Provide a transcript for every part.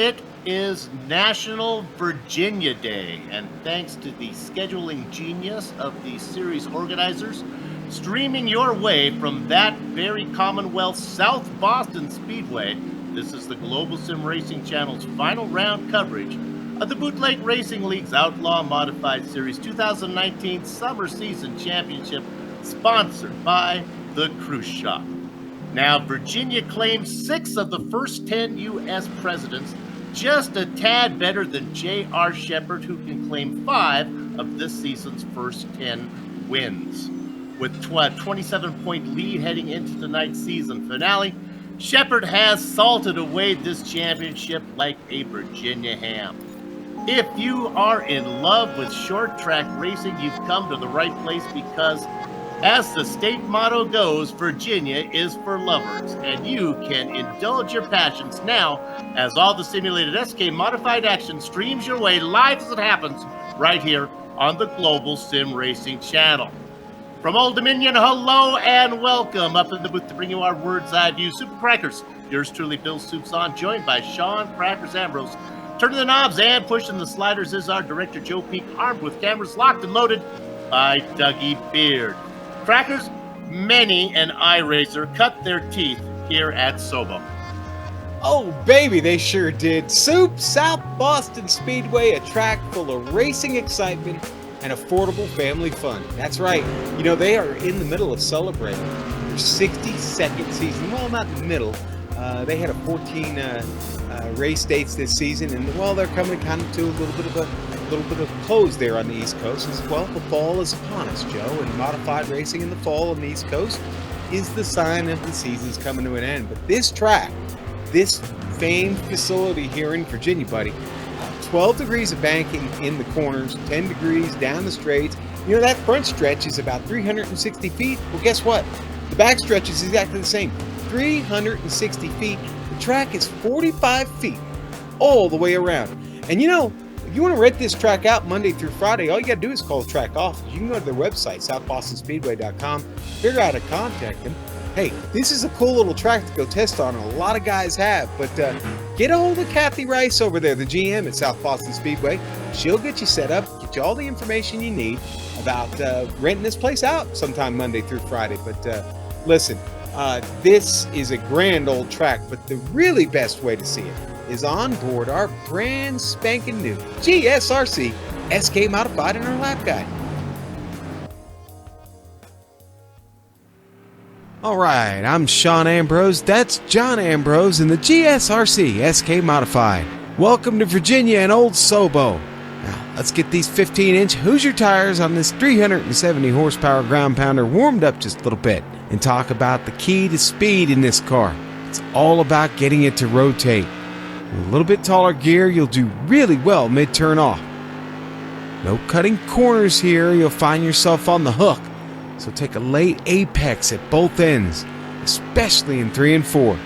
It is National Virginia Day, and thanks to the scheduling genius of the series organizers, streaming your way from that very Commonwealth South Boston Speedway, this is the Global SimRacing Channel's final round coverage of the Bootleg Racing League's Outlaw Modified Series 2019 Summer Season Championship, sponsored by the Cruise Shop. Now, Virginia claims 6 of the first 10 U.S. presidents, just a tad better than J.R. Shepard, who can claim 5 of this season's first 10 wins. With a 27-point lead heading into tonight's season finale, Shepard has salted away this championship like a Virginia ham. If you are in love with short track racing, you've come to the right place because, as the state motto goes, Virginia is for lovers, and you can indulge your passions now as all the simulated SK modified action streams your way live as it happens right here on the Global Sim Racing Channel. From Old Dominion, hello and welcome up in the booth to bring you our Words Eye View Super Crackers. Yours truly, Bill Soups on, joined by Sean Crackers Ambrose. Turning the knobs and pushing the sliders is our director, Joe Peak, armed with cameras locked and loaded by Dougie Beard. Crackers, many an iRacer cut their teeth here at Sobo. Oh, baby, they sure did. Soup, South Boston Speedway, a track full of racing excitement and affordable family fun. That's right. You know, they are in the middle of celebrating their 62nd season. Well, not in the middle. They had 14 race dates this season, and well, they're coming kind of to a little bit of close there on the East Coast as well. The fall is upon us, Joe, and modified racing in the fall on the East Coast is the sign of the season's coming to an end. But this track, this famed facility here in Virginia, buddy, 12 degrees of banking in the corners, 10 degrees down the straights. You know, that front stretch is about 360 feet. Well, guess what? The back stretch is exactly the same, 360 feet. The track is 45 feet all the way around. And you know, if you want to rent this track out Monday through Friday, all you got to do is call the track office. You can go to their website, southbostonspeedway.com, figure out how to contact them. Hey, this is a cool little track to go test on, and a lot of guys have. But get a hold of Kathy Rice over there, the GM at South Boston Speedway. She'll get you set up, get you all the information you need about renting this place out sometime Monday through Friday. But listen, this is a grand old track, but the really best way to see it is on board our brand spanking new GSRC SK Modified in our lap guide. All right, I'm Sean Ambrose, that's John Ambrose in the GSRC SK Modified. Welcome to Virginia and Old Sobo. Now, let's get these 15-inch Hoosier tires on this 370 horsepower ground pounder warmed up just a little bit and talk about the key to speed in this car. It's all about getting it to rotate. With a little bit taller gear, you'll do really well mid-turn off. No cutting corners here, you'll find yourself on the hook. So take a late apex at both ends, especially in 3 and 4.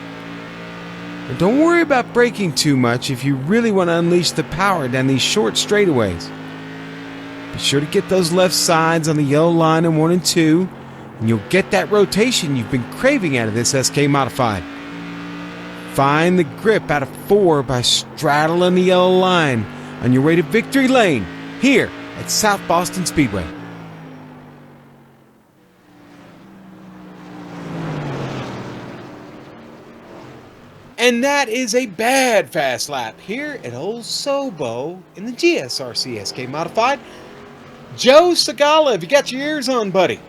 And don't worry about braking too much if you really want to unleash the power down these short straightaways. Be sure to get those left sides on the yellow line in 1 and 2, and you'll get that rotation you've been craving out of this SK Modified. Find the grip out of 4 by straddling the yellow line on your way to victory lane here at South Boston Speedway. And that is a bad fast lap here at Old Sobo in the GSRC SK Modified. Joe Sagala, have you got your ears on, buddy?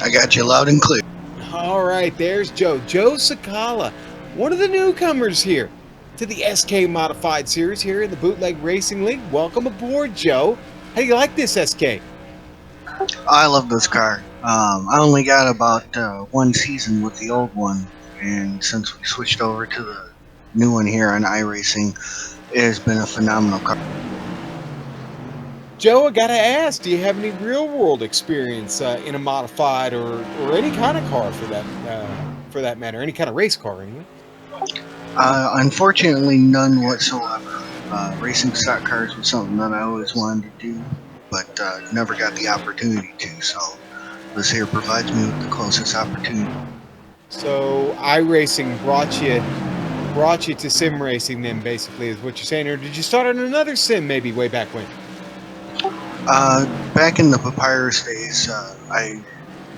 I got you loud and clear. All right, there's Joe. Joe Sagala, one of the newcomers here to the SK Modified Series here in the Bootleg Racing League. Welcome aboard, Joe. How do you like this SK? I love this car. I only got about 1 season with the old one. And since we switched over to the new one here on iRacing, it has been a phenomenal car. Joe, I gotta ask, do you have any real-world experience in a modified or any kind of car for that matter, any kind of race car anyway? Unfortunately, none whatsoever. Racing stock cars was something that I always wanted to do, but never got the opportunity to. So this here provides me with the closest opportunity. So iRacing brought you brought you to sim racing then, basically, is what you're saying? Or did you start on another sim maybe way back when? Back in the Papyrus days, I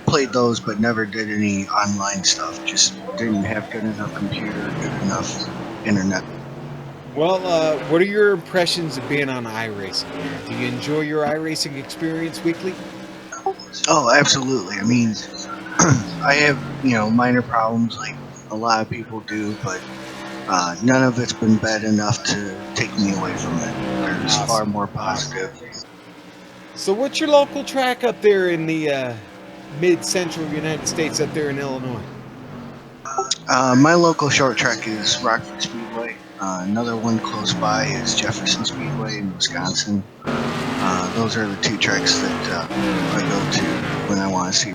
played those but never did any online stuff. Just didn't have good enough computer, good enough internet. Well, what are your impressions of being on iRacing? Do you enjoy your iRacing experience weekly? Oh, absolutely. I mean, I have, minor problems like a lot of people do, but none of it's been bad enough to take me away from it. There's far more positive. So what's your local track up there in the mid-central United States up there in Illinois? My local short track is Rockford Speedway. Another one close by is Jefferson Speedway in Wisconsin. Those are the two tracks that I go to when I want to see.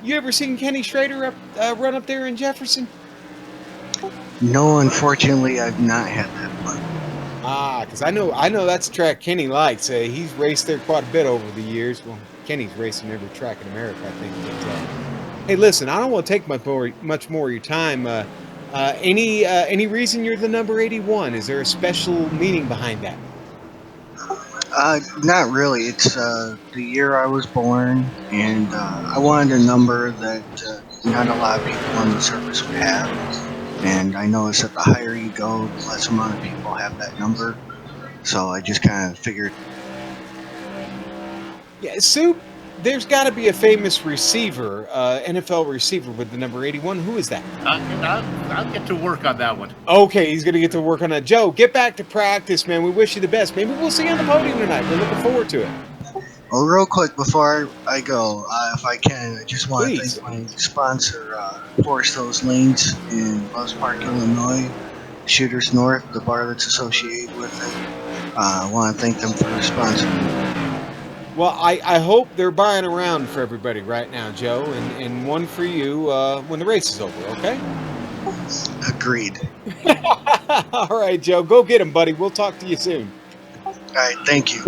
You ever seen Kenny Schrader run up there in Jefferson? No, unfortunately, I've not had that one. Because I know that's a track Kenny likes. He's raced there quite a bit over the years. Well, Kenny's racing every track in America, I think. But, hey, listen, I don't want to take much more of your time. Any reason you're the number 81? Is there a special meaning behind that? Not really. It's the year I was born, and I wanted a number that not a lot of people on the service would have. And I noticed that the higher you go, the less amount of people have that number. So I just kind of figured. Yeah, Soup, there's got to be a famous receiver, NFL receiver with the number 81. Who is that? I'll get to work on that one. Okay, he's going to get to work on that. Joe, get back to practice, man. We wish you the best. Maybe we'll see you on the podium tonight. We're looking forward to it. Well, real quick before I go, if I can, I just want Please. to thank my sponsor, Force Those Lanes in Loves Park, Illinois, Shooters North, the bar that's associated with it. I want to thank them for sponsoring. Well, I hope they're buying around for everybody right now, Joe, and one for you when the race is over, okay? Agreed. All right, Joe, go get him, buddy. We'll talk to you soon. All right, thank you.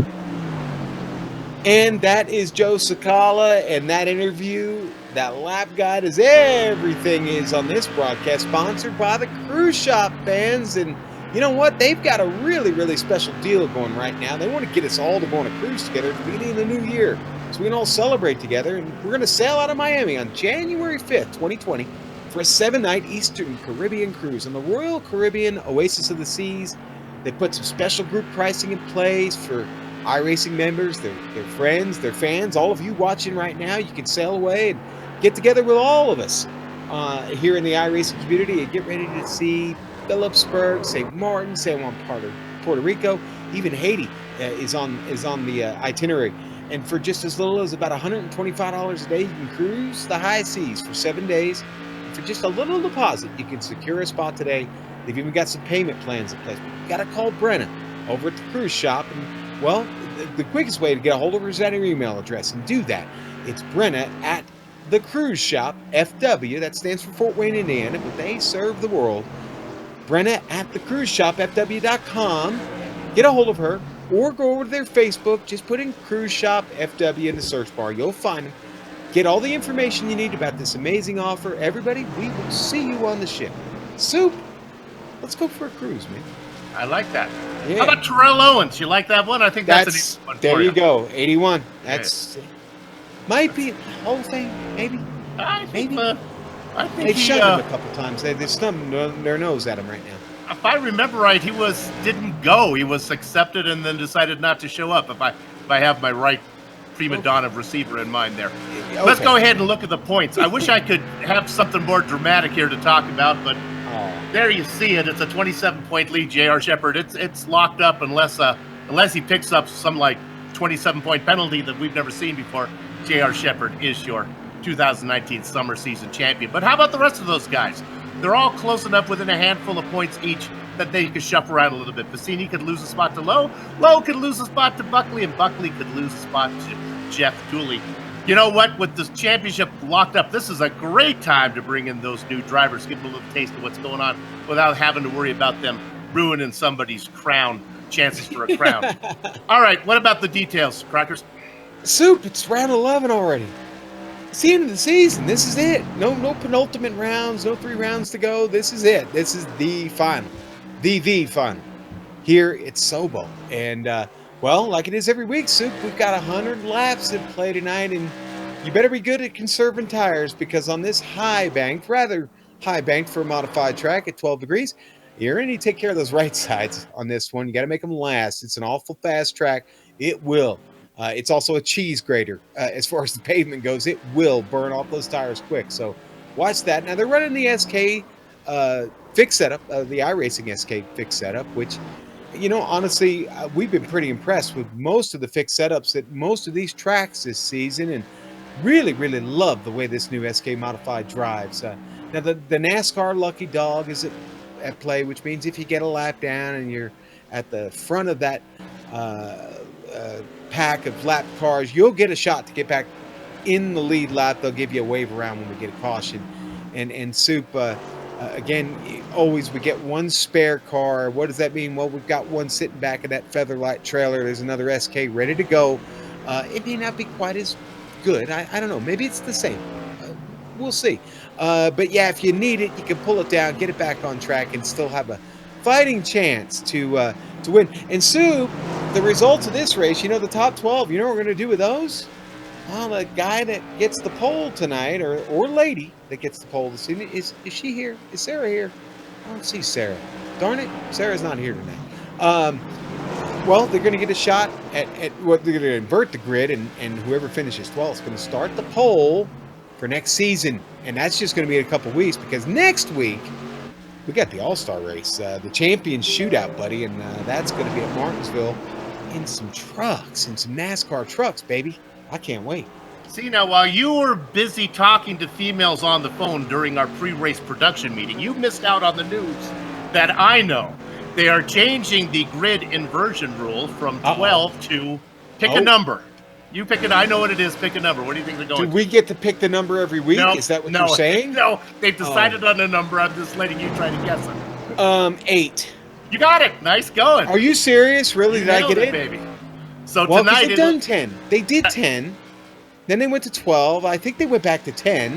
And that is Joe Sakala, and that interview, that lap guide is everything is on this broadcast, sponsored by the Cruise Shop fans. And you know what? They've got a really, really special deal going right now. They want to get us all to go on a cruise together at the beginning of the new year so we can all celebrate together. And we're going to sail out of Miami on January 5th, 2020 for a 7-night Eastern Caribbean cruise on the Royal Caribbean Oasis of the Seas. They put some special group pricing in place for iRacing members, their friends, their fans, all of you watching right now. You can sail away and get together with all of us here in the iRacing community and get ready to see Phillipsburg, St. Martin, San Juan, Puerto Rico, even Haiti is on the itinerary. And for just as little as about $125 a day, you can cruise the high seas for 7 days. And for just a little deposit, you can secure a spot today. They've even got some payment plans in place. But you got to call Brenna over at the cruise shop. And, well, the quickest way to get a hold of her is at her email address. And do that. It's Brenna at the Cruise Shop, FW. That stands for Fort Wayne, Indiana, but they serve the world. Brenna at the Cruise Shop, FW.com. Get a hold of her or go over to their Facebook. Just put in Cruise Shop FW in the search bar. You'll find them. Get all the information you need about this amazing offer. Everybody, we will see you on the ship. Soup, let's go for a cruise, man. I like that. Yeah. How about Terrell Owens? You like that one? I think that's an easy one. There for you go, 81. That's Yeah. might be Hall of Fame, maybe. I think, Maybe. I think They've he, shoved him a couple times. They're stubbing their nose at him right now. if I remember right, he didn't go. He was accepted and then decided not to show up. If I have my right prima donna receiver in mind there. Okay. Let's go ahead and look at the points. I wish I could have something more dramatic here to talk about, but there you see it. It's a 27-point lead, J.R. Shepard. It's locked up unless he picks up some like 27-point penalty that we've never seen before. J.R. Shepard is your 2019 summer season champion. But how about the rest of those guys? They're all close enough within a handful of points each that they could shuffle around a little bit. Bassini could lose a spot to Lowe. Lowe could lose a spot to Buckley, and Buckley could lose a spot to Jeff Dooley. You know what? With this championship locked up, this is a great time to bring in those new drivers, give them a little taste of what's going on without having to worry about them ruining somebody's chances for a crown. All right, what about the details, Crackers? Soup, it's round 11 already. It's the end of the season. This is it. No penultimate rounds, no 3 rounds to go. This is it. This is the final. The final. Here it's Sobo. And, well, like it is every week, Soup, we've got 100 laps to play tonight, and you better be good at conserving tires, because on this rather high banked for a modified track at 12 degrees, you're going to need to take care of those right sides on this one. You got to make them last. It's an awful fast track. It will. It's also a cheese grater. As far as the pavement goes, it will burn off those tires quick. So watch that. Now, they're running the SK fixed setup, the iRacing SK fixed setup, which, you know, honestly, we've been pretty impressed with most of the fixed setups at most of these tracks this season, and really, really love the way this new SK Modified drives. Now, the NASCAR Lucky Dog is at play, which means if you get a lap down and you're at the front of that pack of lap cars, you'll get a shot to get back in the lead lap. They'll give you a wave around when we get a caution. And Soup, again, always we get one spare car. What does that mean? Well, we've got one sitting back in that Featherlight trailer. There's another SK ready to go. It may not be quite as good. I don't know. Maybe it's the same. We'll see. But yeah, if you need it, you can pull it down, get it back on track, and still have a fighting chance to win. And Sue, the results of this race, you know, the top 12, you know what we're going to do with those? Well, the guy that gets the pole tonight, or lady that gets the pole this evening, is she here? Is Sarah here? I don't see Sarah. Darn it, Sarah's not here tonight. Well, they're going to get a shot at what they're going to invert the grid, and whoever finishes 12th is going to start the pole for next season. And that's just going to be in a couple weeks, because next week we got the All-Star race, the Champions Shootout, buddy, and that's going to be at Martinsville in some trucks, in some NASCAR trucks, baby. I can't wait. See, now, while you were busy talking to females on the phone during our pre-race production meeting, you missed out on the news that I know. They are changing the grid inversion rule from 12 to pick a number. You pick it. I know what it is. Pick a number. What do you think they're going Do we get to pick the number every week? No, Is that what you're saying? No, they've decided on a number. I'm just letting you try to guess it. 8. You got it. Nice going. Are you serious? Really? You Did I nailed get it, it? baby? So Well, because tonight they've done 10. They did 10. Then they went to 12. I think they went back to 10.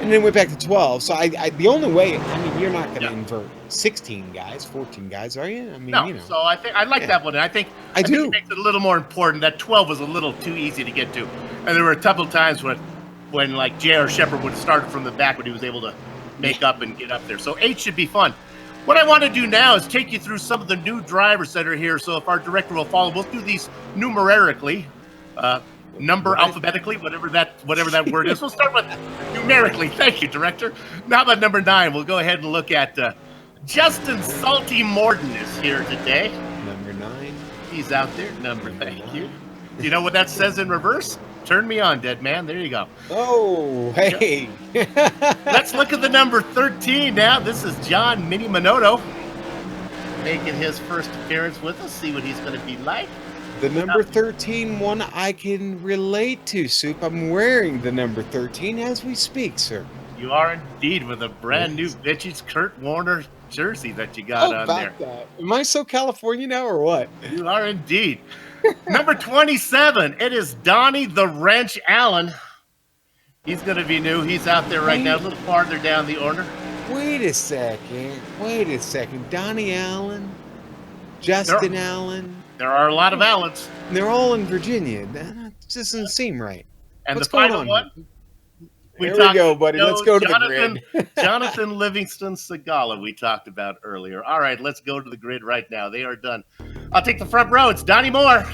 And then went back to 12. So the only way, I mean, you're not going to invert 16 guys, 14 guys, are you? I mean, no. you know. So I think I like that one. And I think it makes it a little more important. That 12 was a little too easy to get to. And there were a couple of times when like J.R. Shepard would have started from the back when he was able to make up and get up there. So 8 should be fun. What I want to do now is take you through some of the new drivers that are here. So if our director will follow, we'll do these numerically, alphabetically, whatever that word is. We'll start with numerically. Thank you, director. Now about number 9, we'll go ahead and look at Justin Salty Morden is here today. Number 9. He's out there. Thank you. Do you know what that says in reverse? Turn me on, dead man. There you go. Oh, hey. Let's look at the number 13 now. This is John Mini Minotto making his first appearance with us. See what he's going to be like. The number 13 one I can relate to, Soup. I'm wearing the number 13 as we speak, sir. You are indeed, with a brand new vintage Kurt Warner jersey that you got on there. That. Am I so California now or what? You are indeed. Number 27, it is Donnie the Wrench Allen. He's going to be new. He's out there right now, a little farther down the order. Wait a second. Donnie Allen, Justin Allen. There are a lot of Allens. They're all in Virginia. That just doesn't seem right. And What's the final going one? Here we go, buddy. Let's go to the grid. Jonathan Livingston Segala we talked about earlier. All right, let's go to the grid right now. They are done. I'll take the front row. It's Donnie Moore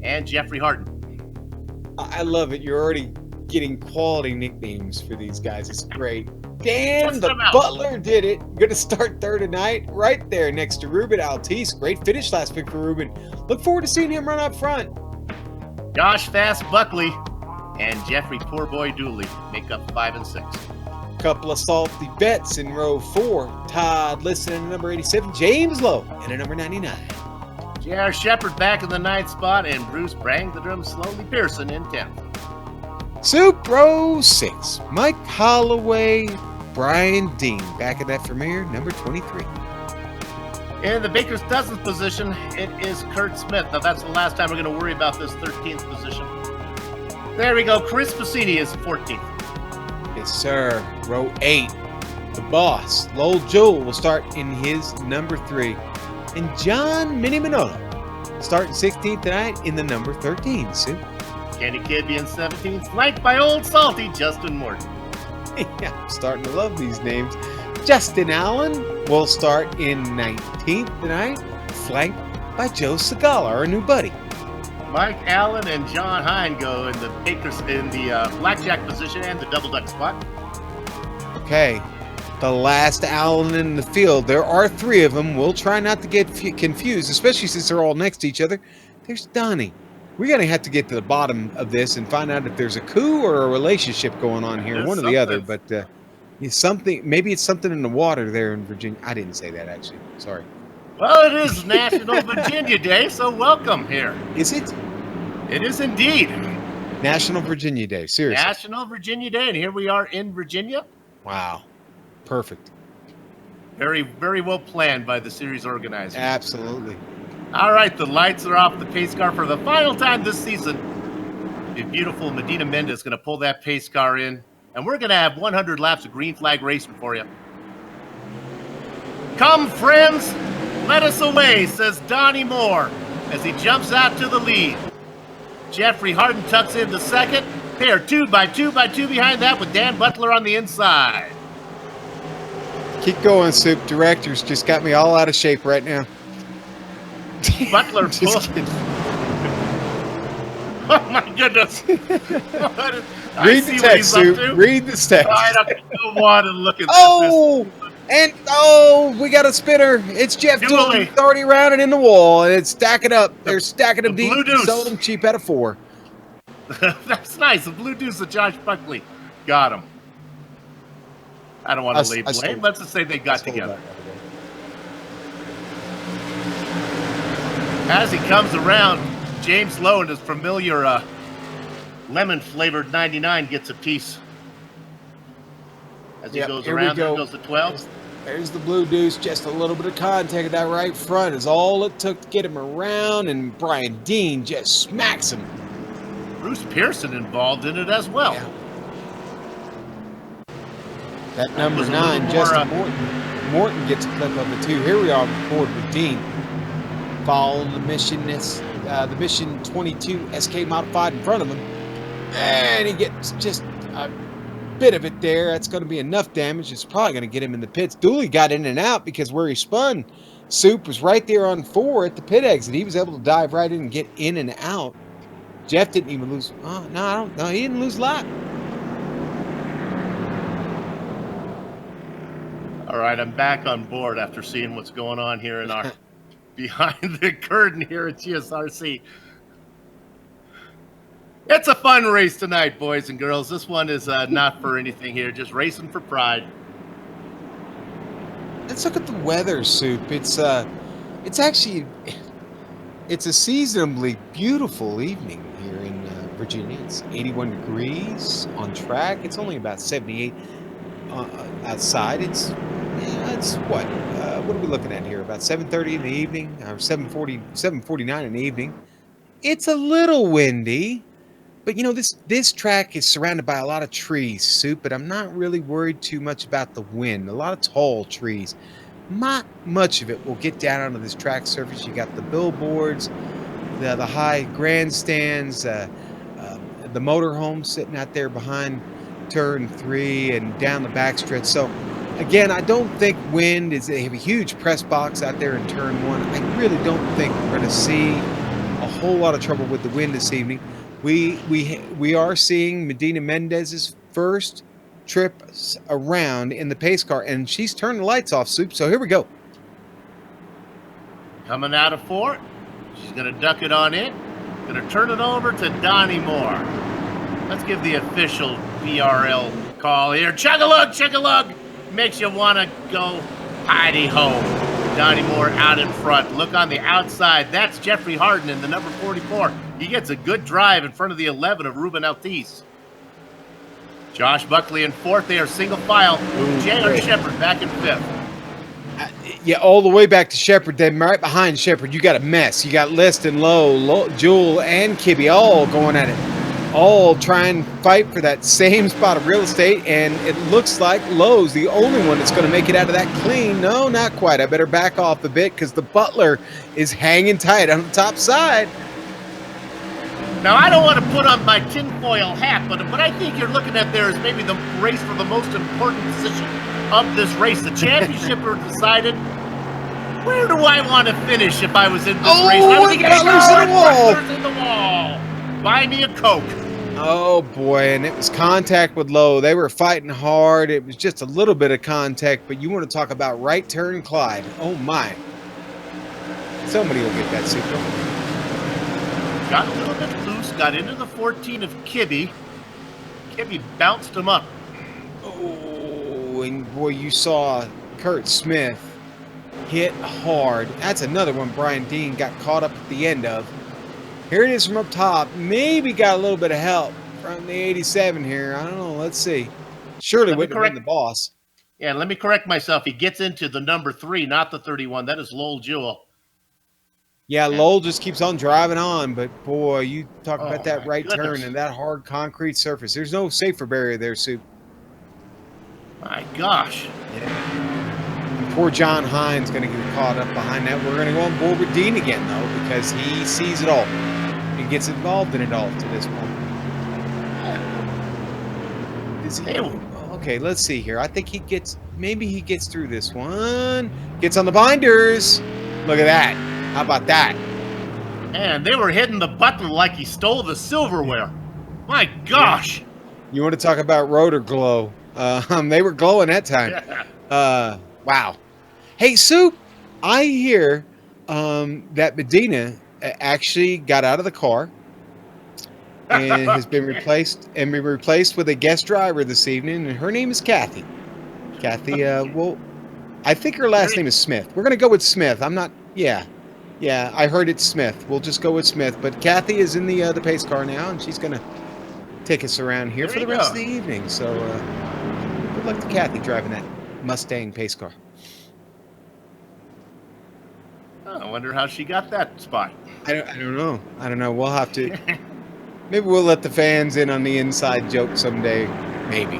and Jeffrey Harden. I love it. You're already getting quality nicknames for these guys. It's great. Dan the Butler did it. Going to start third tonight, right there next to Ruben Altice. Great finish last week for Ruben. Look forward to seeing him run up front. Josh Fast Buckley and Jeffrey Poorboy Dooley make up 5 and 6. Couple of salty bets in row 4. Todd Liston in number 87. James Lowe in a number 99. J.R. Shepard back in the 9th spot, and Bruce Bang the Drum Slowly Pearson in 10th. Soup row 6. Mike Holloway, Brian Dean back in that Vermeer, number 23. In the Baker's Dozens position, it is Kurt Smith. Now, that's the last time we're going to worry about this 13th position. There we go. Chris Pacini is 14th. Yes, sir. Row 8. The boss, Lowell Jewell, will start in his number 3. And John Mini Manolo starting 16th tonight in the number 13 suit. Kenny Kidd being 17th, flanked by Old Salty Justin Morton. Yeah, I'm starting to love these names. Justin Allen will start in 19th tonight, flanked by Joe Segala, our new buddy. Mike Allen and John Hine go in the blackjack position and the double duck spot. Okay, the last Allen in the field. There are 3 of them. We'll try not to get confused, especially since they're all next to each other. There's Donnie. We're going to have to get to the bottom of this and find out if there's a coup or a relationship going on here, There's one or the other. But it's something. Maybe it's something in the water there in Virginia. I didn't say that, actually. Sorry. Well, it is National Virginia Day, so welcome here. Is it? It is indeed. National Virginia Day. Seriously. National Virginia Day, and here we are in Virginia. Wow. Perfect. Very, very well planned by the series organizers. Absolutely. All right, the lights are off the pace car for the final time this season. The beautiful Medina Mendez is going to pull that pace car in, and we're going to have 100 laps of green flag racing for you. Come, friends, let us away, says Donnie Moore as he jumps out to the lead. Jeffrey Harden tucks in the second. They are 2 by 2 by 2 behind that with Dan Butler on the inside. Keep going, Soup. Directors just got me all out of shape right now. Butler Just kidding. Oh my goodness. Read the text, Soup. Read the text. I don't want to look at this. We got a spinner. It's Jeff Dooley. It's already rounded in the wall, and it's stacking up. They're stacking them deep. Selling them cheap at a 4. That's nice. The blue deuce of Josh Buckley. Got him. I don't want to lay blame. Let's just say they got together. As he comes around, James Lowe and his familiar lemon-flavored 99 gets a piece. As he goes around, there goes the 12. There's the blue deuce. Just a little bit of contact at that right front is all it took to get him around, and Brian Dean just smacks him. Bruce Pearson involved in it as well. Yeah. That number 9, Justin Morton. Morton gets a clip of it too. Here we are on board with Dean. Follow the mission 22 SK modified in front of him, and he gets just a bit of it there. That's going to be enough damage. It's probably going to get him in the pits. Dooley got in and out because where he spun, Soup was right there on 4 at the pit exit. He was able to dive right in and get in and out. Jeff didn't even lose. Oh, no, he didn't lose a lot. All right, I'm back on board after seeing what's going on here in our behind the curtain here at GSRC. It's a fun race tonight, boys and girls. This one is not for anything here, just racing for pride. Let's look at the weather, Soup. It's actually a seasonably beautiful evening here in Virginia. It's 81 degrees on track. It's only about 78 outside. It's what are we looking at here? About 7:30 in the evening, or 7:49 in the evening. It's a little windy, but this track is surrounded by a lot of trees, Soup, but I'm not really worried too much about the wind. A lot of tall trees. Not much of it will get down onto this track surface. You got the billboards, the high grandstands, the motorhome sitting out there behind turn 3 and down the backstretch. So again, I don't think wind is. They have a huge press box out there in turn 1. I really don't think we're going to see a whole lot of trouble with the wind this evening. We are seeing Medina Mendez's first trip around in the pace car, and she's turned the lights off, Soup. So here we go. Coming out of 4, she's going to duck it on in. Going to turn it over to Donnie Moore. Let's give the official BRL call here. Chug-a-lug, chug-a-lug. Makes you want to go hidey-ho. Donnie Moore out in front. Look on the outside. That's Jeffrey Harden in the number 44. He gets a good drive in front of the 11 of Ruben Altiz. Josh Buckley in 4th. They are single file. J.R. Shepard back in 5th. Yeah, all the way back to Shepard. Then right behind Shepard, you got a mess. You got List and Lowe, Jewel, and Kibby all going at it. all try and fight for that same spot of real estate, and it looks like Lowe's the only one that's going to make it out of that clean. No, not quite. I better back off a bit because the Butler is hanging tight on the top side. Now, I don't want to put on my tinfoil hat, but what I think you're looking at there is maybe the race for the most important position of this race. The championship are decided. Where do I want to finish if I was in this race? I was thinking, Butler's in the wall. Buy me a Coke. Oh, boy, and it was contact with Lowe. They were fighting hard. It was just a little bit of contact, but you want to talk about right turn Clyde. Oh, my. Somebody will get that super. Got a little bit loose, got into the 14 of Kibby. Kibby bounced him up. Oh, and boy, you saw Kurt Smith hit hard. That's another one Brian Dean got caught up at the end of. Here it is from up top. Maybe got a little bit of help from the 87 here. I don't know. Let's see. Surely wouldn't have been the boss. Yeah, let me correct myself. He gets into the number 3, not the 31. That is Lowell Jewell. Yeah, Lowell just keeps on driving on, but boy, you talk about that right goodness. turn and that hard concrete surface. There's no safer barrier there, Soup. My gosh. Yeah. And poor John Hines going to get caught up behind that. We're going to go on board with Dean again, though, because he sees it all. He gets involved in it all to this point. Is he? Okay, let's see here. I think he gets, maybe he gets through this one. Gets on the binders. Look at that. How about that? Man, they were hitting the button like he stole the silverware. My gosh. You want to talk about rotor glow? They were glowing that time. Yeah. Wow. Hey, Soup, I hear that Medina actually got out of the car and has been replaced with a guest driver this evening, and her name is Kathy. Kathy, well, I think her last name is Smith. We're going to go with Smith. I'm not, yeah, I heard it's Smith. We'll just go with Smith. But Kathy is in the pace car now, and she's going to take us around here for the rest of the evening. So good luck to Kathy driving that Mustang pace car. I wonder how she got that spot. I don't know. I don't know. We'll have to. Maybe we'll let the fans in on the inside joke someday. Maybe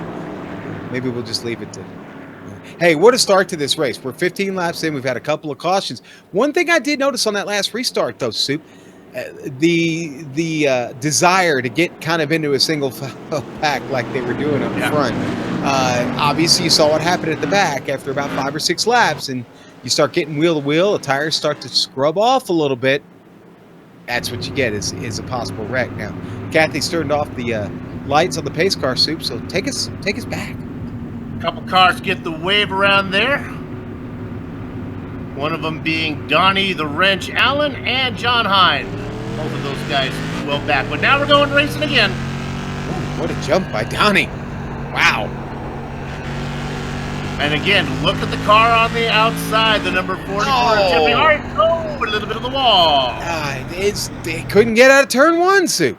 we'll just leave it to. Hey, what a start to this race. We're 15 laps in. We've had a couple of cautions. One thing I did notice on that last restart, though, Soup, the desire to get kind of into a single pack like they were doing up front. Obviously, you saw what happened at the back after about 5 or 6 laps, and you start getting wheel to wheel. The tires start to scrub off a little bit. That's what you get is a possible wreck. Now, Kathy's turned off the lights on the pace car, Soup. So take us back. Couple cars get the wave around there. One of them being Donnie the Wrench Allen and John Hines. Both of those guys well back. But now we're going racing again. Ooh, what a jump by Donnie. Wow. And again, look at the car on the outside, the number 44. Tipping hard. Oh, a little bit of the wall. They couldn't get out of turn 1, Soup.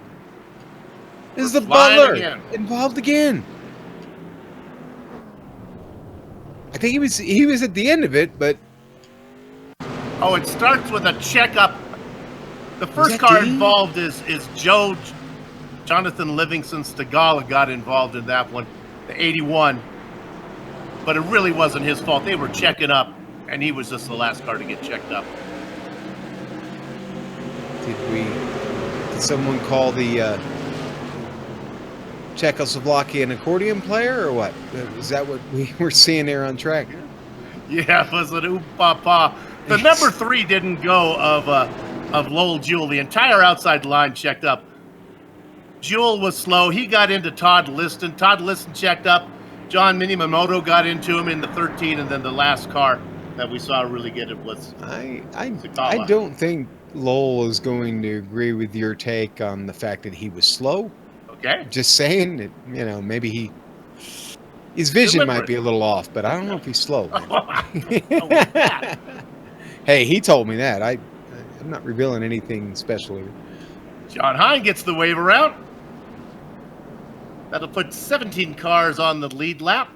This is the Butler involved again. I think he was at the end of it, but oh, it starts with a checkup. The first car involved is Jonathan Livingston Stegala got involved in that one, the 81. But it really wasn't his fault. They were checking up, and he was just the last car to get checked up. Did someone call the Czechoslovakian accordion player, or what? Is that what we were seeing there on track? Yeah, it was an oop-pa-pa. The number 3 didn't go of Lowell Jewell. The entire outside line checked up. Jewell was slow. He got into Todd Liston. Todd Liston checked up. John Minimamoto got into him in the 13, and then the last car that we saw really get it was I don't think Lowell is going to agree with your take on the fact that he was slow. Okay. Just saying that, maybe his vision might be a little off, but I don't know if he's slow. Hey, he told me that. I'm not revealing anything special here. John Hine gets the wave around. That'll put 17 cars on the lead lap.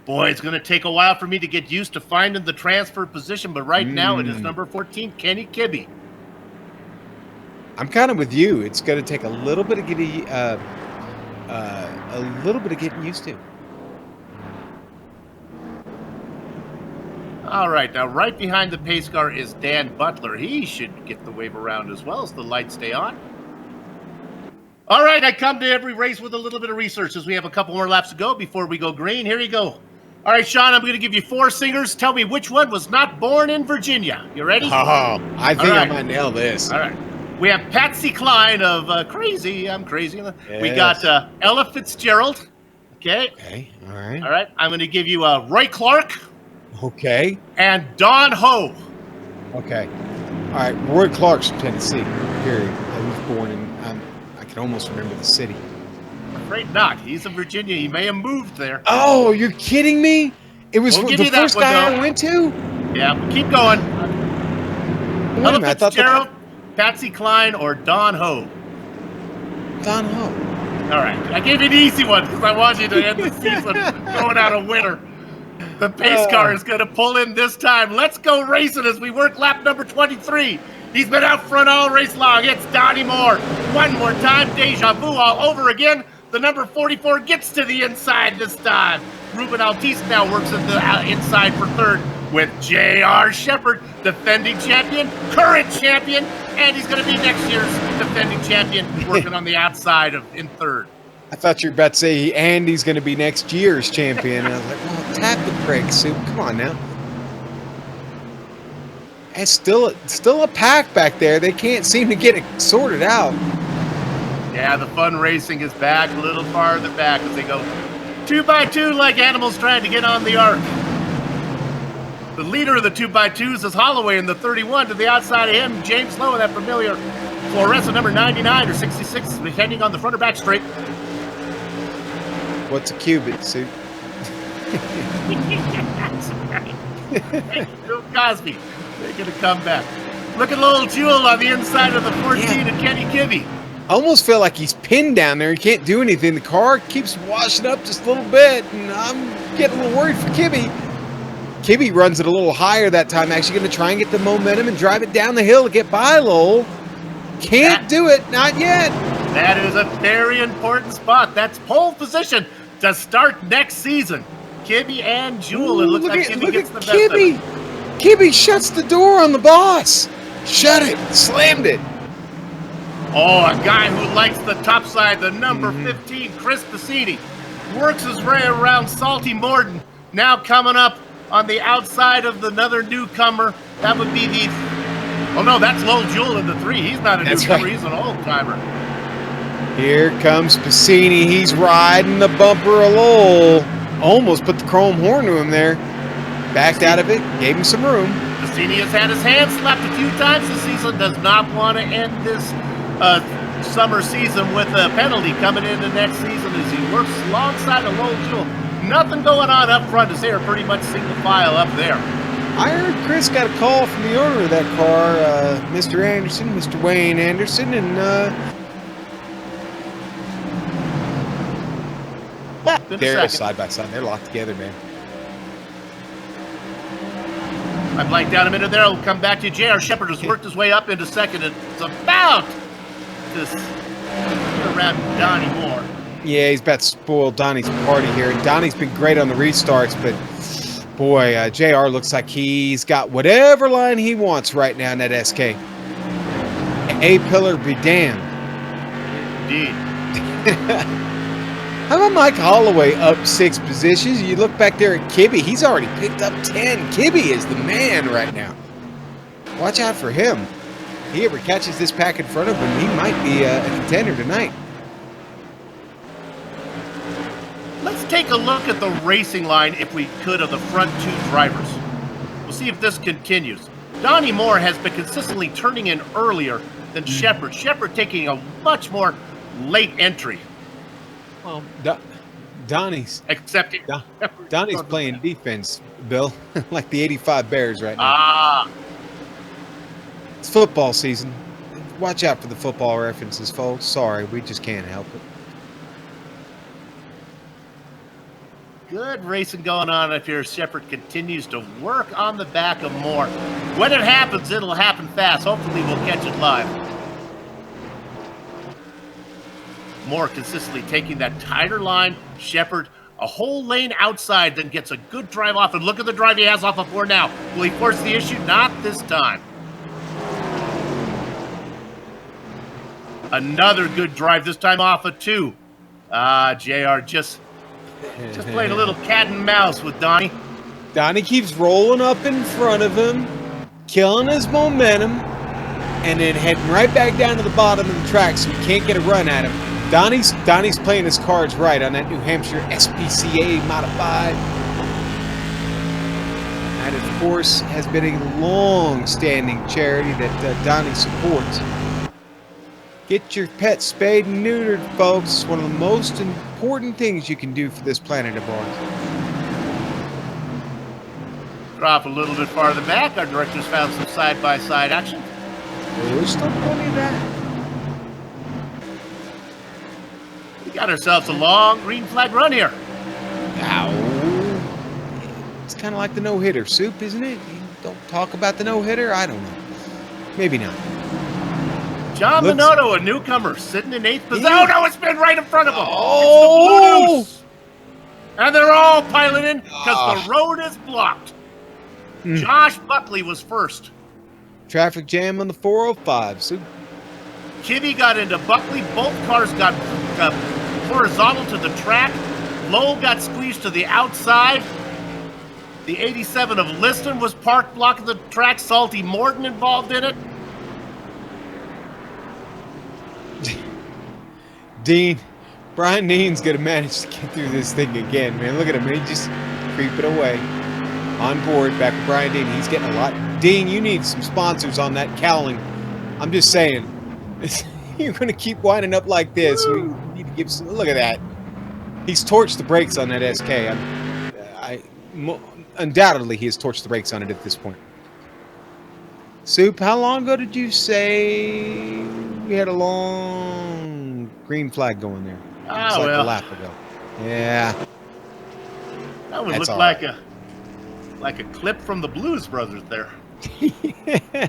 Boy, it's going to take a while for me to get used to finding the transfer position, but right now it is number 14, Kenny Kibbe. I'm kind of with you. It's going to take a little bit of getting used to. All right, now right behind the pace car is Dan Butler. He should get the wave around as well as the lights stay on. All right, I come to every race with a little bit of research as we have a couple more laps to go before we go green. Here you go. All right, Sean, I'm going to give you 4 singers. Tell me which one was not born in Virginia. You ready? Oh, I think I might nail this. All right. We have Patsy Cline of Crazy. I'm Crazy. Yes. We got Ella Fitzgerald. Okay. Okay. All right. All right. I'm going to give you Roy Clark. Okay. And Don Ho. Okay. All right. Roy Clark's from Tennessee. Period. He was born in. I can almost remember the city. I'm afraid not. He's in Virginia. He may have moved there. Oh, you're kidding me? It was We'll the first guy I went to? Yeah, keep going. Wait a minute, I thought Fitzgerald, Patsy Cline, or Don Ho? Don Ho. All right. I gave you an easy one because I want you to end the season throwing out a winner. The pace car is going to pull in this time. Let's go racing as we work lap number 23. He's been out front all race long. It's Donnie Moore. One more time. Deja vu all over again. The number 44 gets to the inside this time. Ruben Altice now works at the inside for third with J.R. Shepard, defending champion, current champion, and he's going to be next year's defending champion, working on the outside in third. I thought you were about to say Andy's going to be next year's champion. And I was like, well, tap the brakes, Soup. Come on now. It's still a pack back there. They can't seem to get it sorted out. Yeah, the fun racing is back, a little farther back as they go 2 by 2 like animals trying to get on the arc. The leader of the 2 by 2s is Holloway in the 31. To the outside of him, James Lowe in that familiar fluorescent number 99 or 66, depending on the front or back straight. What's a cubit, Soup? That's right. Bill Cosby making a comeback. Look at little Jewel on the inside of the 14 and Kenny Kibbe. I almost feel like he's pinned down there. He can't do anything. The car keeps washing up just a little bit, and I'm getting a little worried for Kibbe. Kibbe runs it a little higher that time. Actually going to try and get the momentum and drive it down the hill to get by Lowell. Can't do it. Not yet. That is a very important spot. That's pole position to start next season. Kibbe and Jewel. It looks like Kibbe gets the best of it. Kibbe shuts the door on the boss. Shut it. Slammed it. Oh, a guy who likes the top side, the number 15, Chris Bassini, works his way around Salty Morden. Now coming up on the outside of another newcomer. That would be the... Oh, no, that's Lowell Jewell in the 3. He's not a newcomer. Right. He's an old-timer. Here comes Bassini. He's riding the bumper of Lowell. Almost put the chrome horn to him there. Backed out of it. Gave him some room. Bassini has had his hand slapped a few times this season. Does not want to end this summer season with a penalty coming into next season as he works alongside of Lowell Jewell. Nothing going on up front as they are pretty much single file up there. I heard Chris got a call from the owner of that car, Mr. Anderson, Mr. Wayne Anderson, and they're side by side. They're locked together, man. I blanked out a minute there. I'll come back to you. J.R. Shepard has worked his way up into second. It's about to get around Donnie Moore. Yeah, he's about to spoil Donnie's party here. Donnie's been great on the restarts, but boy, JR looks like he's got whatever line he wants right now in that SK. A-pillar be damned. Indeed. How about Mike Holloway up 6 positions? You look back there at Kibbe. He's already picked up 10. Kibbe is the man right now. Watch out for him. If he ever catches this pack in front of him, he might be a contender tonight. Let's take a look at the racing line, if we could, of the front 2 drivers. We'll see if this continues. Donnie Moore has been consistently turning in earlier than Shepard. Shepard taking a much more late entry. Well, Donnie's playing defense, Bill, like the 85 Bears right now. It's football season. Watch out for the football references, folks. Sorry, we just can't help it. Good racing going on up here. Shepard continues to work on the back of Moore. When it happens, it'll happen fast. Hopefully we'll catch it live. Moore consistently taking that tighter line. Shepard a whole lane outside, then gets a good drive off. And look at the drive he has off of 4 now. Will he force the issue? Not this time. Another good drive, this time off of 2. JR just playing a little cat and mouse with Donnie. Donnie keeps rolling up in front of him, killing his momentum, and then heading right back down to the bottom of the track so he can't get a run at him. Donnie's playing his cards right on that New Hampshire SPCA Modified. That, of course, has been a long-standing charity that Donnie supports. Get your pet spayed and neutered, folks. It's one of the most important things you can do for this planet of ours. Drop a little bit farther back. Our directors found some side-by-side action. There's still plenty of that. We got ourselves a long green flag run here. Ow. It's kind of like the no-hitter, Soup, isn't it? You don't talk about the no-hitter? I don't know. Maybe not. John Minotto, a newcomer, sitting in 8th position. Oh, no, it's been right in front of him. Oh! It's the Blues. And they're all piling in because the road is blocked. Josh Buckley was first. Traffic jam on the 405, Soup. Kibby got into Buckley. Both cars got horizontal to the track. Lowe got squeezed to the outside. The 87 of Liston was parked blocking the track. Salty Morton involved in it. Brian Dean's going to manage to get through this thing again, man. Look at him. He just creeping away. On board, back with Brian Dean. He's getting a lot. Dean, you need some sponsors on that cowling. I'm just saying. You're going to keep winding up like this. We need to give some. Look at that. He's torched the brakes on that SK. Undoubtedly, he has torched the brakes on it at this point. Soup, how long ago did you say we had a long green flag going there? It's like a lap ago. Yeah. That would look like a clip from the Blues Brothers there.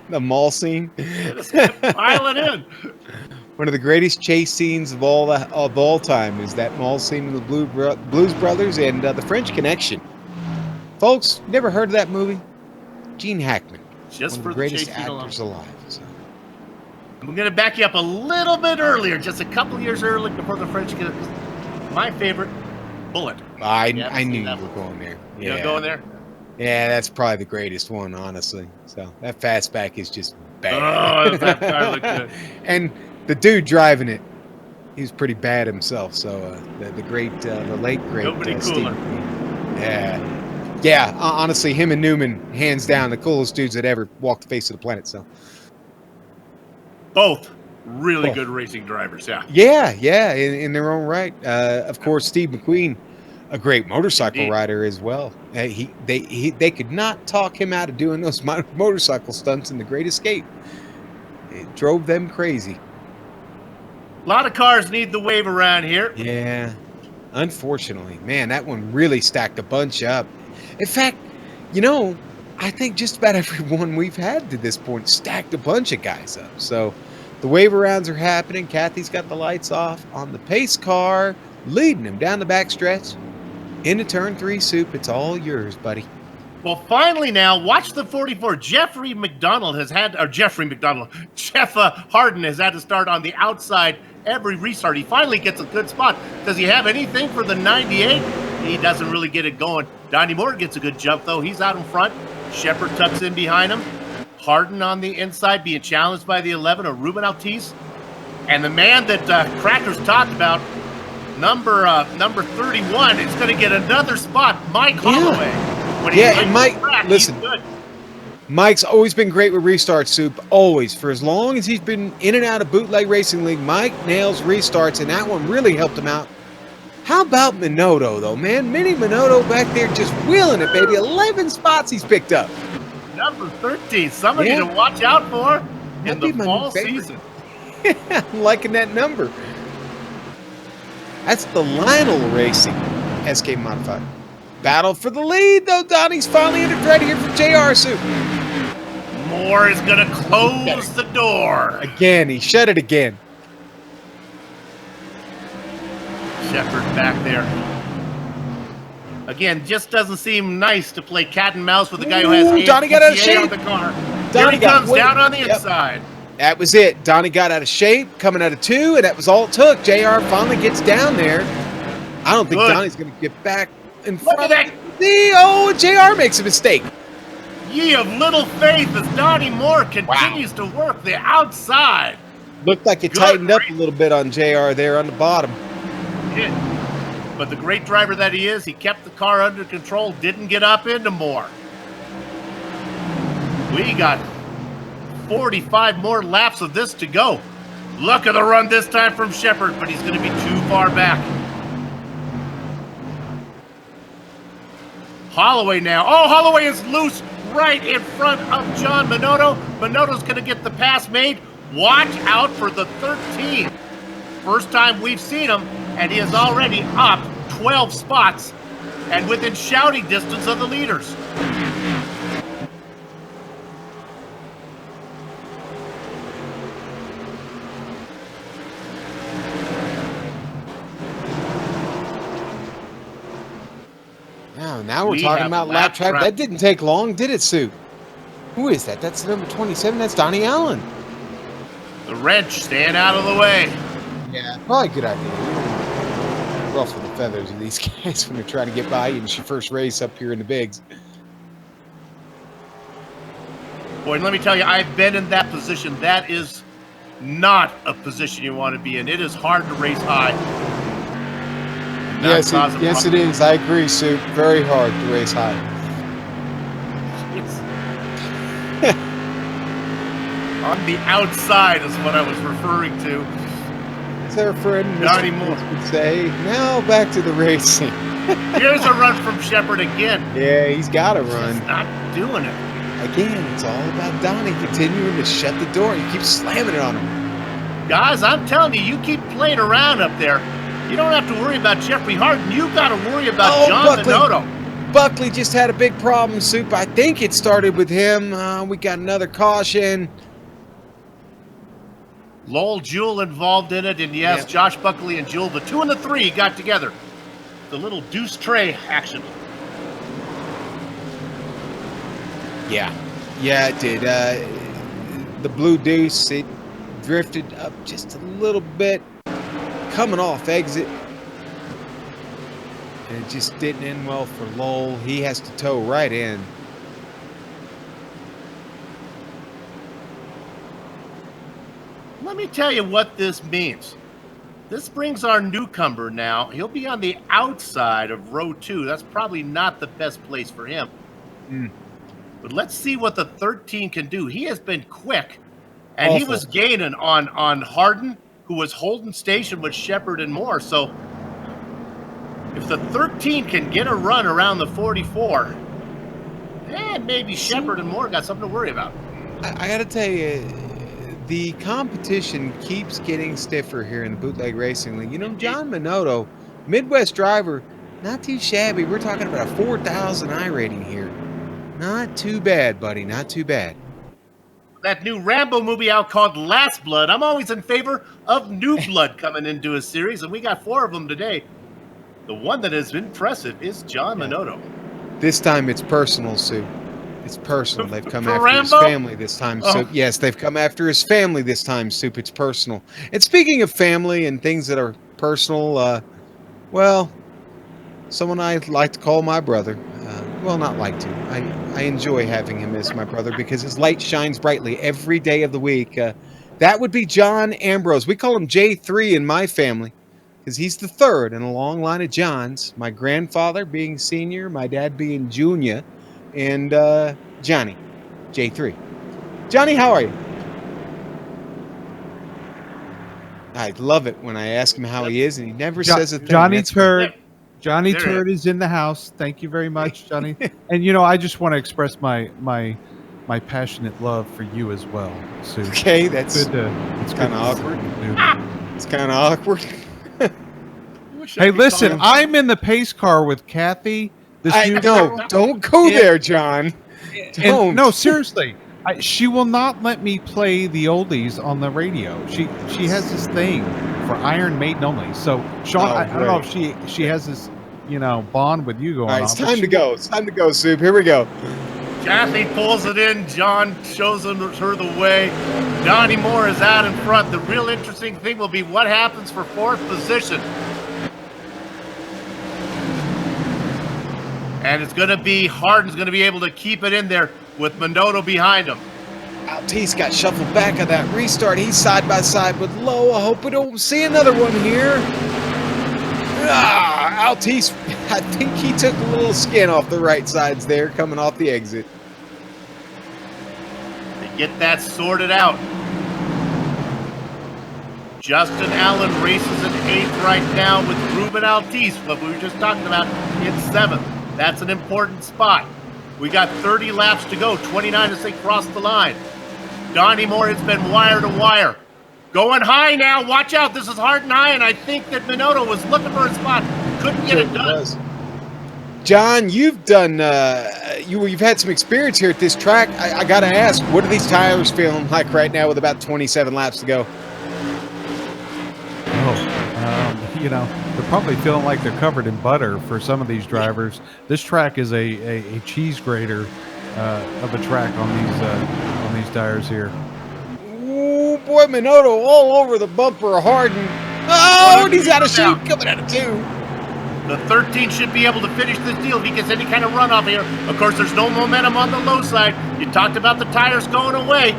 The mall scene. Just pile it in. One of the greatest chase scenes of all time is that mall scene of the Blues Brothers and the French Connection. Folks, never heard of that movie? Gene Hackman. Just one for of the greatest chase actors alive. So. I'm going to back you up a little bit earlier, just a couple years earlier before the French Connection. My favorite, Bullet. I knew you were going there. You going there? Yeah, that's probably the greatest one, honestly. So that fastback is just bad. Oh, that car looked good. And the dude driving it, he was pretty bad himself. So the late great Nobody cooler. Yeah. Honestly, him and Newman, hands down, the coolest dudes that ever walked the face of the planet. So both really good racing drivers. Yeah, in their own right. Of course, Steve McQueen, a great motorcycle rider as well. They could not talk him out of doing those motorcycle stunts in The Great Escape. It drove them crazy. A lot of cars need the wave around here. Yeah, unfortunately. Man, that one really stacked a bunch up. In fact, I think just about everyone we've had to this point stacked a bunch of guys up. So the wave arounds are happening. Kathy's got the lights off on the pace car, leading him down the backstretch. Into turn 3, Soup. It's all yours, buddy. Well, finally now, watch the 44. Jeff Harden has had to start on the outside every restart. He finally gets a good spot. Does he have anything for the 98? He doesn't really get it going. Donnie Moore gets a good jump, though. He's out in front. Shepard tucks in behind him. Harden on the inside being challenged by the 11 of Ruben Altice. And the man that Crackers talked about, number 31, is going to get another spot, Mike Holloway. And Mike, listen, Mike's always been great with restarts, Soup. Always. For as long as he's been in and out of Bootleg Racing League, Mike nails restarts, and that one really helped him out. How about Minotto, though, man? Mini Minotto back there just wheeling it, baby. 11 spots he's picked up. Number 13, somebody to watch out for in the fall season. I'm liking that number. That's the Lionel Racing SK Modified. Battle for the lead, though. Donnie's finally in it right here for JR Soup. Moore is going to close the door. Again, he shut it again. Shepard back there. Again, just doesn't seem nice to play cat and mouse with the guy who has Johnny got out of AMPTA shape. on the car. Donnie Here he got comes way- down on the Yep. inside. That was it. Donnie got out of shape, coming out of 2, and that was all it took. JR finally gets down there. I don't think Good. Donnie's going to get back in Look front. at that. Oh, JR makes a mistake. Ye of little faith as Donnie Moore continues to work the outside. Looked like it Good tightened up race. a little bit on JR there on the bottom. Yeah. But the great driver that he is, he kept the car under control, didn't get up into Moore. We got 45 more laps of this to go. Look at the run this time from Shepard, but he's going to be too far back. Holloway now. Oh, Holloway is loose right in front of John Minotto. Minotto's going to get the pass made. Watch out for the 13. First time we've seen him, and he is already up 12 spots and within shouting distance of the leaders. Now we're We talking have about lap lap trap. trap. That didn't take long, did it, Sue? Who is that? That's number 27. That's Donnie Allen. The wrench staying out of the way. Yeah, probably a good idea. Ruffle the feathers of these guys when they're trying to get by you in your first race up here in the bigs. Boy, and let me tell you, I've been in that position. That is not a position you want to be in. It is hard to race high. Yes, it is. I agree, Sue. Very hard to race high. On the outside is what I was referring to. As our friend Donnie Mr. Moore would say, now back to the racing. Here's a run from Shepard again. Yeah, he's got to run. He's not doing it. Again, it's all about Donnie continuing to shut the door. You keep slamming it on him. Guys, I'm telling you, you keep playing around up there. You don't have to worry about Jeffrey Harden. You got to worry about John Buckley. Minotto. Buckley just had a big problem, Soup. I think it started with him. We got another caution. Lowell Jewell involved in it, and yes, Yeah. Josh Buckley and Jewell, the 2 and the 3 got together. The little deuce tray action. Yeah, it did. The blue deuce, it drifted up just a little bit, coming off exit. And it just didn't end well for Lowell. He has to tow right in. Let me tell you what this means. This brings our newcomer now. He'll be on the outside of row 2. That's probably not the best place for him. But let's see what the 13 can do. He has been quick, and he was gaining on Harden, who was holding station with Shepard and Moore. So if the 13 can get a run around the 44, maybe Shepard and Moore got something to worry about. I got to tell you, the competition keeps getting stiffer here in the Bootleg Racing League. You know, John Minotto, Midwest driver, not too shabby. We're talking about a 4,000 iRating here. Not too bad, buddy. Not too bad. That new Rambo movie out called Last Blood. I'm always in favor of new blood coming into a series, and we got 4 of them today. The one that is impressive is John Minotto. This time it's personal, Sue. It's personal. They've come For after his Rambo? family this time, Soup. Yes, they've come after his family this time, Soup. It's personal. And speaking of family and things that are personal, well, someone I like to call my brother. Well, not like to. I enjoy having him as my brother because his light shines brightly every day of the week. That would be John Ambrose. We call him J3 in my family because he's the third in a long line of Johns. My grandfather being senior, my dad being junior, and Johnny, J3. Johnny, how are you? I love it when I ask him how he is, and he never says a thing. Johnny That's Turd. Johnny There it Turd is in the house. Thank you very much, Johnny. And I just want to express my passionate love for you as well, Sue. okay. That's It's kind of awkward. It's kind of awkward. Hey, listen, I'm in the pace car with Kathy. Don't go there, John. Don't. No, seriously. She will not let me play the oldies on the radio. She has this thing for Iron Maiden only. So Sean, Oh, I don't know if great. she has this bond with you All going right, it's on. But time to go. It's time to go, Soup. Here we go. Kathy pulls it in. John shows her the way. Donnie Moore is out in front. The real interesting thing will be what happens for fourth position. And it's going to be Hardin's going to be able to keep it in there with Minoto behind him. Altice got shuffled back on that restart. He's side by side with Lowe. I hope we don't see another one here. Altice, I think he took a little skin off the right sides there coming off the exit. They get that sorted out. Justin Allen races in 8th right now with Ruben Altice, what we were just talking about, in 7th. That's an important spot. We got 30 laps to go, 29 as they cross the line. Donnie Moore has been wire to wire. Going high now, watch out, this is hard and high, and I think that Minoto was looking for a spot, couldn't get it done. John, you've done, you've had some experience here at this track. I gotta ask, what are these tires feeling like right now with about 27 laps to go? They're probably feeling like they're covered in butter for some of these drivers. This track is a cheese grater of a track on these tires here. Ooh, boy, Minoto all over the bumper of Hardin. Oh, and he's out of shape, coming out of 2. The 13 should be able to finish this deal if he gets any kind of runoff here. Of course, there's no momentum on the low side. You talked about the tires going away.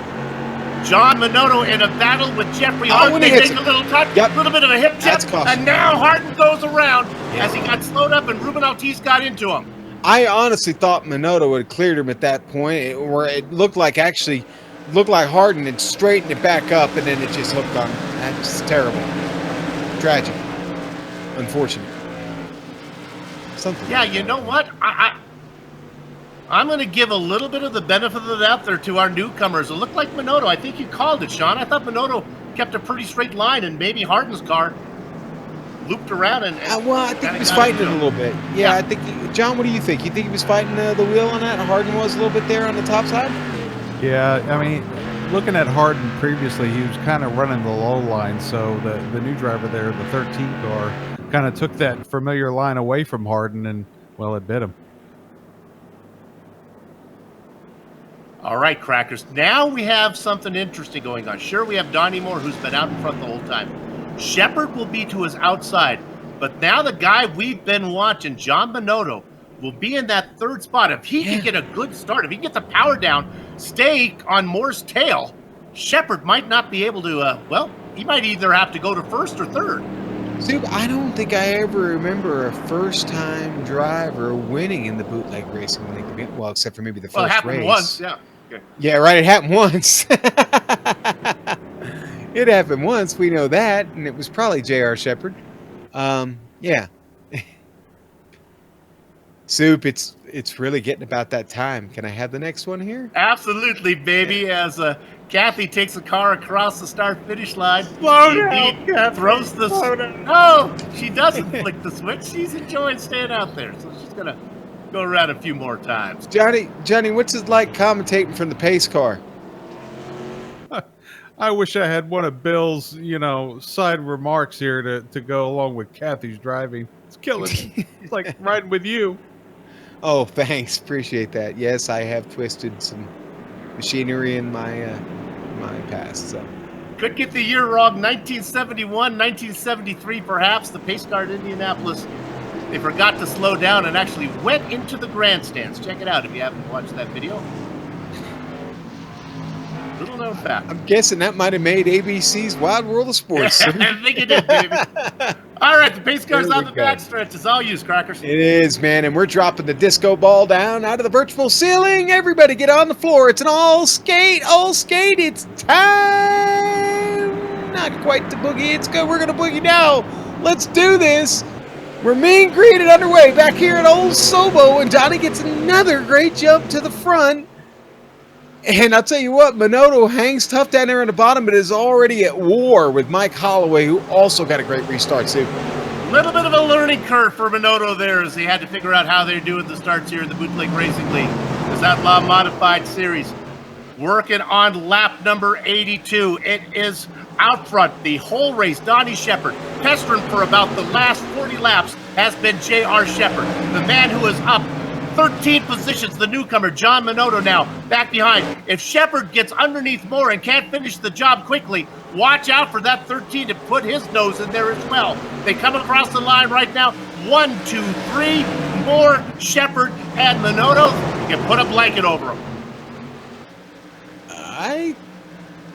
John Minoto in a battle with Jeffrey Hardin. They take a little touch, a little bit of a hip check, and now Hardin goes around as he got slowed up and Ruben Altice got into him. I honestly thought Minoto had cleared him at that point, where it looked like Hardin had straightened it back up, and then it just hooked on him. That's terrible. Tragic. Unfortunate. Something. Yeah, you know what? I'm going to give a little bit of the benefit of the doubt there to our newcomers. It looked like Minoto. I think you called it, Sean. I thought Minoto kept a pretty straight line, and maybe Hardin's car looped around and well, I think he was fighting it a little bit. Yeah, I think. John, what do you think? You think he was fighting the wheel on that? Hardin was a little bit there on the top side. Yeah, I mean, looking at Hardin previously, he was kind of running the low line, so the new driver there, the 13 car, kind of took that familiar line away from Hardin, and well, it bit him. All right, Crackers. Now we have something interesting going on. Sure, we have Donnie Moore, who's been out in front the whole time. Shepard will be to his outside, but now the guy we've been watching, John Minoto, will be in that 3rd spot. If he can get a good start, if he can get the power down, stay on Moore's tail, Shepard might not be able to, he might either have to go to 1st or 3rd. Soup, I don't think I ever remember a first-time driver winning in the bootleg racing when they could be, well, except for maybe the first race. It happened once, yeah. Okay. Yeah, right, it happened once. It happened once, we know that, and it was probably J.R. Shepard. Yeah. Soup, it's really getting about that time. Can I have the next one here? Absolutely, baby. As Kathy takes the car across the start-finish line. Slow down, Kathy. Throws the... No, she doesn't flick the switch. She's enjoying staying out there, so she's going to go around a few more times. Johnny, what's it like commentating from the pace car? I wish I had one of Bill's, side remarks here to go along with Kathy's driving. It's killing me. It's like riding with you. Oh, thanks. Appreciate that. Yes, I have twisted some machinery in my my past. So could get the year wrong. 1971, 1973, perhaps. The pace car at Indianapolis. They forgot to slow down and actually went into the grandstands. Check it out if you haven't watched that video. Little known fact. I'm guessing that might have made ABC's Wild World of Sports. I think it did, baby. All right, the pace car's on the backstretch. It's all you, Crackers. It is, man, and we're dropping the disco ball down out of the virtual ceiling. Everybody get on the floor. It's an all skate. It's time. Not quite to boogie. It's good. We're going to boogie now. Let's do this. We're mean green and underway back here at Old Sobo, and Donnie gets another great jump to the front. And I'll tell you what, Minoto hangs tough down there on the bottom, but is already at war with Mike Holloway, who also got a great restart, too. Little bit of a learning curve for Minoto there, as he had to figure out how they're doing the starts here in the Bootleg Racing League. This Outlaw Modified Series. working on lap number 82. It is out front the whole race. Donnie Shepard, pestering for about the last 40 laps, has been J.R. Shepard, the man who is up 13 positions, the newcomer, John Minotto, now back behind. If Shepard gets underneath more and can't finish the job quickly, watch out for that 13 to put his nose in there as well. They come across the line right now. 1, 2, 3 more. Shepard and Minotto. You can put a blanket over them.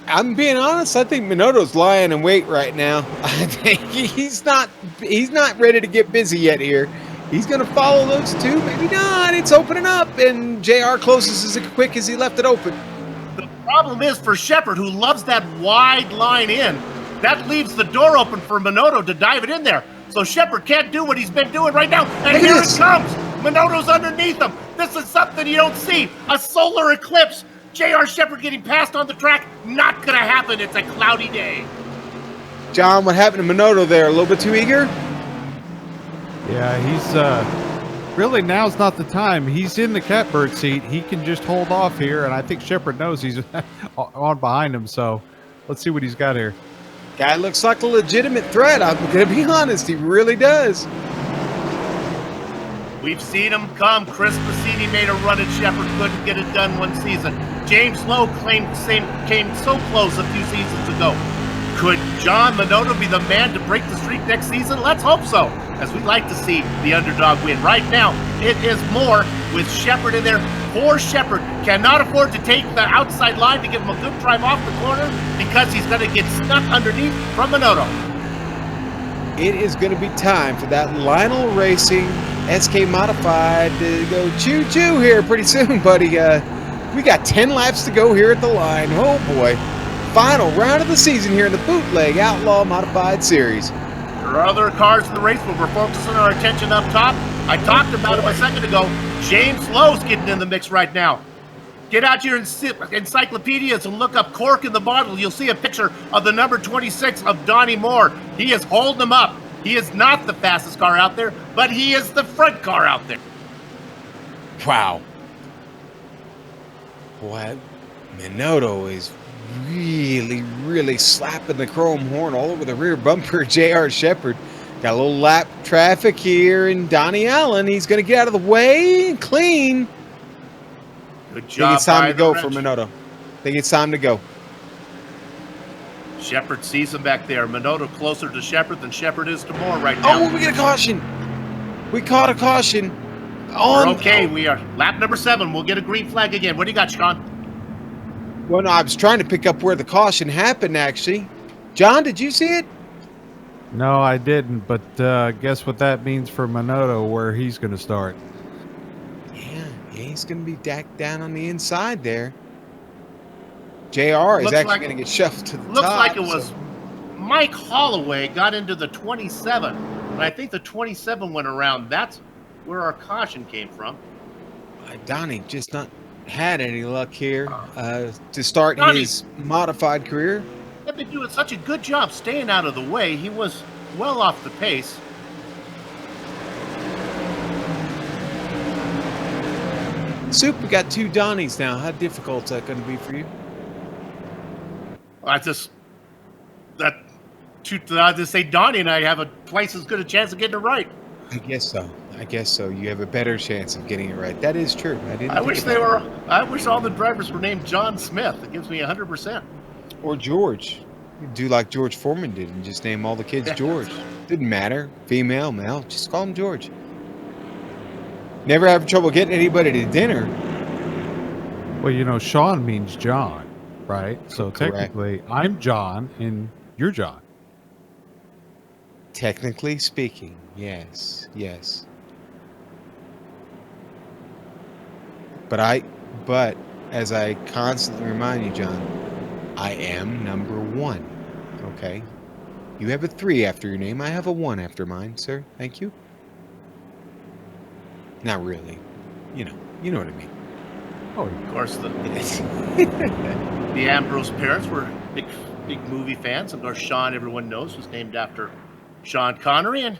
I'm being honest. I think Minotto's lying in wait right now. I think he's not ready to get busy yet here. He's going to follow those two. Maybe not. It's opening up, and JR closes as quick as he left it open. The problem is for Shepard, who loves that wide line in, that leaves the door open for Minotto to dive it in there. So Shepard can't do what he's been doing right now. And here it comes. Minotto's underneath him. This is something you don't see. A solar eclipse. J.R. Shepard getting passed on the track. Not going to happen. It's a cloudy day. John, what happened to Minotto there? A little bit too eager? Yeah, he's really, now's not the time. He's in the catbird seat. He can just hold off here, and I think Shepard knows he's on behind him, so let's see what he's got here. Guy looks like a legitimate threat. I'm going to be honest. He really does. We've seen him come. Chris Bassini made a run at Shepard, couldn't get it done one season. James Lowe came so close a few seasons ago. Could John Minotto be the man to break the streak next season? Let's hope so, as we'd like to see the underdog win. Right now, it is more with Shepard in there. Poor Shepard cannot afford to take the outside line to give him a good drive off the corner because he's going to get stuck underneath from Minotto. It is going to be time for that Lionel Racing SK Modified to go choo-choo here pretty soon, buddy. We got 10 laps to go here at the line. Oh, boy. Final round of the season here in the Bootleg Outlaw Modified Series. There are other cars in the race, but we're focusing our attention up top. I talked about him a second ago. James Lowe's getting in the mix right now. Get out your encyclopedias and look up Cork in the Bottle. You'll see a picture of the number 26 of Donnie Moore. He is holding him up. He is not the fastest car out there, but he is the front car out there. Wow. What? Minotto is really slapping the chrome horn all over the rear bumper. J.R. Shepard got a little lap traffic here, and Donnie Allen, he's going to get out of the way and clean. Good job. I think it's time to go for Minotto. I think it's time to go. Shepard sees him back there. Minotto closer to Shepard than Shepard is to Moore right now. Oh, we get a caution. We caught a caution. We're okay. We are lap number 7. We'll get a green flag again. What do you got, Sean? Well, no, I was trying to pick up where the caution happened, actually. John, did you see it? No, I didn't, but guess what that means for Minotto, where he's going to start. Yeah, he's going to be down on the inside there. JR is actually going to get shoved to the top. Looks like it was Mike Holloway got into the 27, and I think the 27 went around. That's where our caution came from. Donnie just not had any luck here to start his modified career. They've been doing such a good job staying out of the way. He was well off the pace. Soup, we got 2 Donnies now. How difficult is that going to be for you? I just say Donnie and I have twice as good a chance of getting it right. I guess so. You have a better chance of getting it right. That is true. I wish all the drivers were named John Smith. It gives me 100%. Or George. You do like George Foreman did and just name all the kids George. Didn't matter. Female, male. Just call him George. Never have trouble getting anybody to dinner. Well, you know, Sean means John, right? So Correct. Technically, I'm John and you're John. Technically speaking, yes. But as I constantly remind you, John, I am number 1. Okay? You have a 3 after your name. I have a 1 after mine, sir. Thank you. Not really. You know what I mean. Oh, of course, the Ambrose parents were big movie fans. Of course, Sean, everyone knows, was named after Sean Connery, and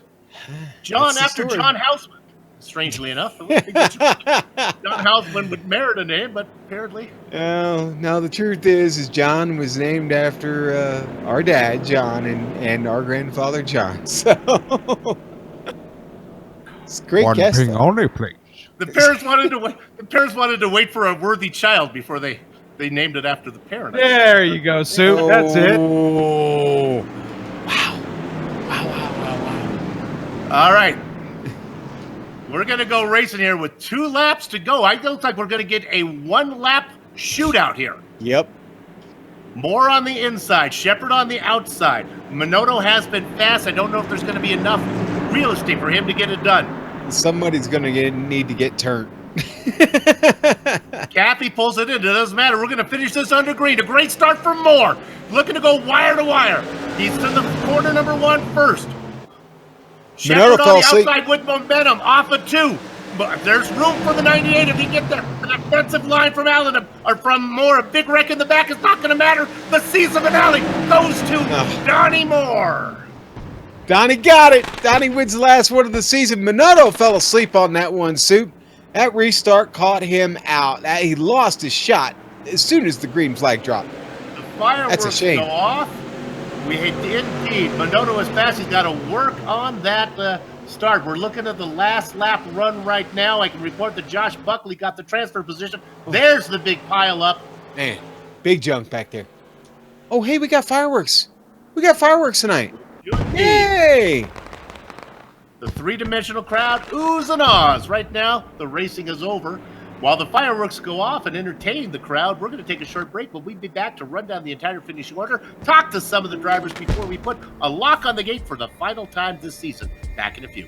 John after John Houseman. strangely enough. I wouldn't think that John Houseman would merit a name, but apparently. No, the truth is John was named after our dad, John, and our grandfather, John. So it's a great One guess. thing though. only, please. The parents wanted to wait. The parents wanted to wait for a worthy child before they named it after the parent. There you go, Soup. That's it. Oh, wow. All right. We're going to go racing here with 2 laps to go. I look like we're going to get a 1-lap shootout here. Yep. More on the inside, Shepard on the outside. Minotto has been fast. I don't know if there's going to be enough real estate for him to get it done. Somebody's gonna need to get turned. Kathy pulls it in. It doesn't matter. We're going to finish this under green. A great start for Moore. Looking to go wire to wire. He's to the corner number 1 first. Shepard on the outside with momentum. Off of 2. But there's room for the 98 if he gets there. An offensive line from Allen or from Moore. A big wreck in the back is not going to matter. The season finale goes to Donnie Moore. Donnie got it. Donnie wins the last one of the season. Minotto fell asleep on that one, Soup. That restart caught him out. He lost his shot as soon as the green flag dropped. The fireworks That's a shame. go off. We hit indeed. Minotto is fast. He's got to work on that start. We're looking at the last lap run right now. I can report that Josh Buckley got the transfer position. There's the big pile up. Man, big junk back there. Oh, hey, we got fireworks. We got fireworks tonight. Yay! The 3-dimensional crowd oohs and ahs. Right now, the racing is over. While the fireworks go off and entertain the crowd, we're going to take a short break, but we'll be back to run down the entire finishing order, talk to some of the drivers before we put a lock on the gate for the final time this season. Back in a few.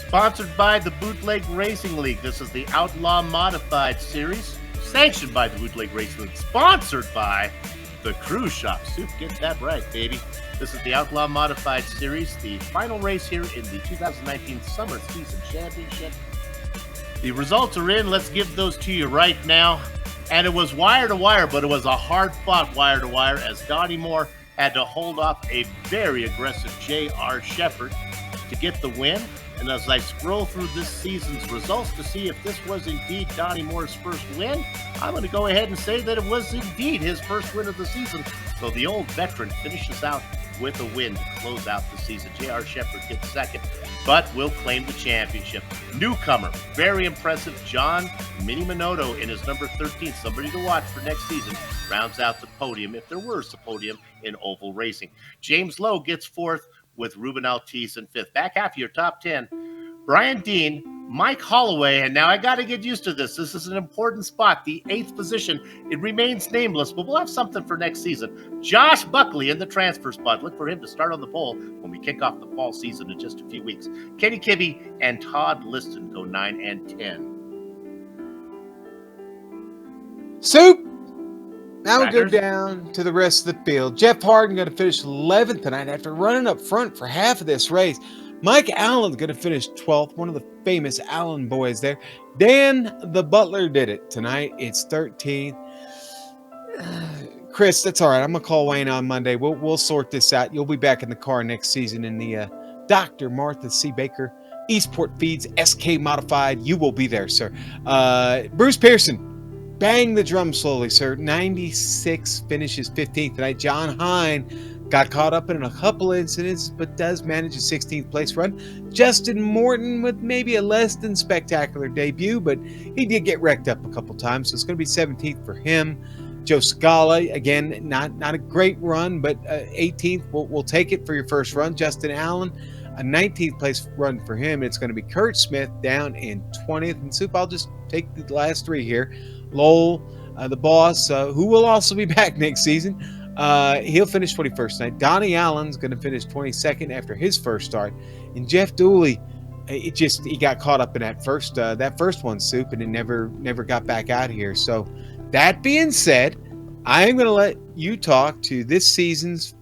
Sponsored by the Bootleg Racing League. This is the Outlaw Modified Series. Sanctioned by the Bootleg Racing League. Sponsored by the Cruise Shop. Soup, get that right, baby. This is the Outlaw Modified Series, the final race here in the 2019 Summer Season Championship. The results are in. Let's give those to you right now. And it was wire to wire, but it was a hard-fought wire to wire as Donnie Moore had to hold off a very aggressive J.R. Shepard to get the win. And as I scroll through this season's results to see if this was indeed Donnie Moore's first win, I'm going to go ahead and say that it was indeed his first win of the season. So the old veteran finishes out with a win to close out the season. J.R. Shepard gets second, but will claim the championship. Newcomer, very impressive, John Mini Minotto in his number 13, somebody to watch for next season, rounds out the podium, if there was a podium in oval racing. James Lowe gets fourth, with Ruben Altice in fifth. Back half of your top 10, Brian Dean, Mike Holloway, and now I got to get used to this. This is an important spot, the 8th position. It remains nameless, but we'll have something for next season. Josh Buckley in the transfer spot. Look for him to start on the pole when we kick off the fall season in just a few weeks. Kenny Kibbe and Todd Liston go 9 and 10. Soup. Now we go Crackers. down to the rest of the field. Jeff Harden going to finish 11th tonight after running up front for half of this race. Mike Allen's going to finish 12th, one of the famous Allen boys there. Dan the Butler did it tonight. It's 13th. Chris, that's all right. I'm going to call Wayne on Monday. We'll sort this out. You'll be back in the car next season in the Dr. Martha C. Baker Eastport Feeds SK Modified. You will be there, sir. Bruce Pearson. Bang the drum slowly, sir. 96 finishes 15th tonight. John Hine got caught up in a couple incidents, but does manage a 16th place run. Justin Morton with maybe a less than spectacular debut, but he did get wrecked up a couple times, so it's going to be 17th for him. Joe Scala, again, not a great run, but 18th. We'll take it for your first run. Justin Allen, a 19th place run for him. It's going to be Kurt Smith down in 20th. And Soup, I'll just take the last three here. Lowell, the boss, who will also be back next season. He'll finish 21st tonight. Donnie Allen's going to finish 22nd after his first start. And Jeff Dooley, he got caught up in that first one, Soup, and it never got back out here. So that being said, I am going to let you talk to this season's,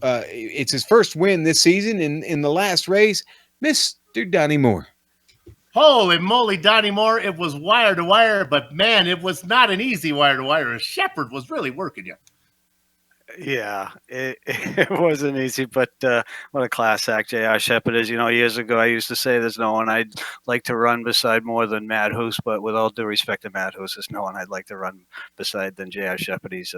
it's his first win this season in the last race, Mr. Donnie Moore. Holy moly, Donnie Moore, it was wire to wire, but man, it was not an easy wire to wire. Shepard was really working you. Yeah, it wasn't easy, but what a class act J.R. Shepard is. You know, years ago I used to say there's no one I'd like to run beside more than Matt Hoos, but with all due respect to Matt Hoos, there's no one I'd like to run beside than J.R. Shepard. He's,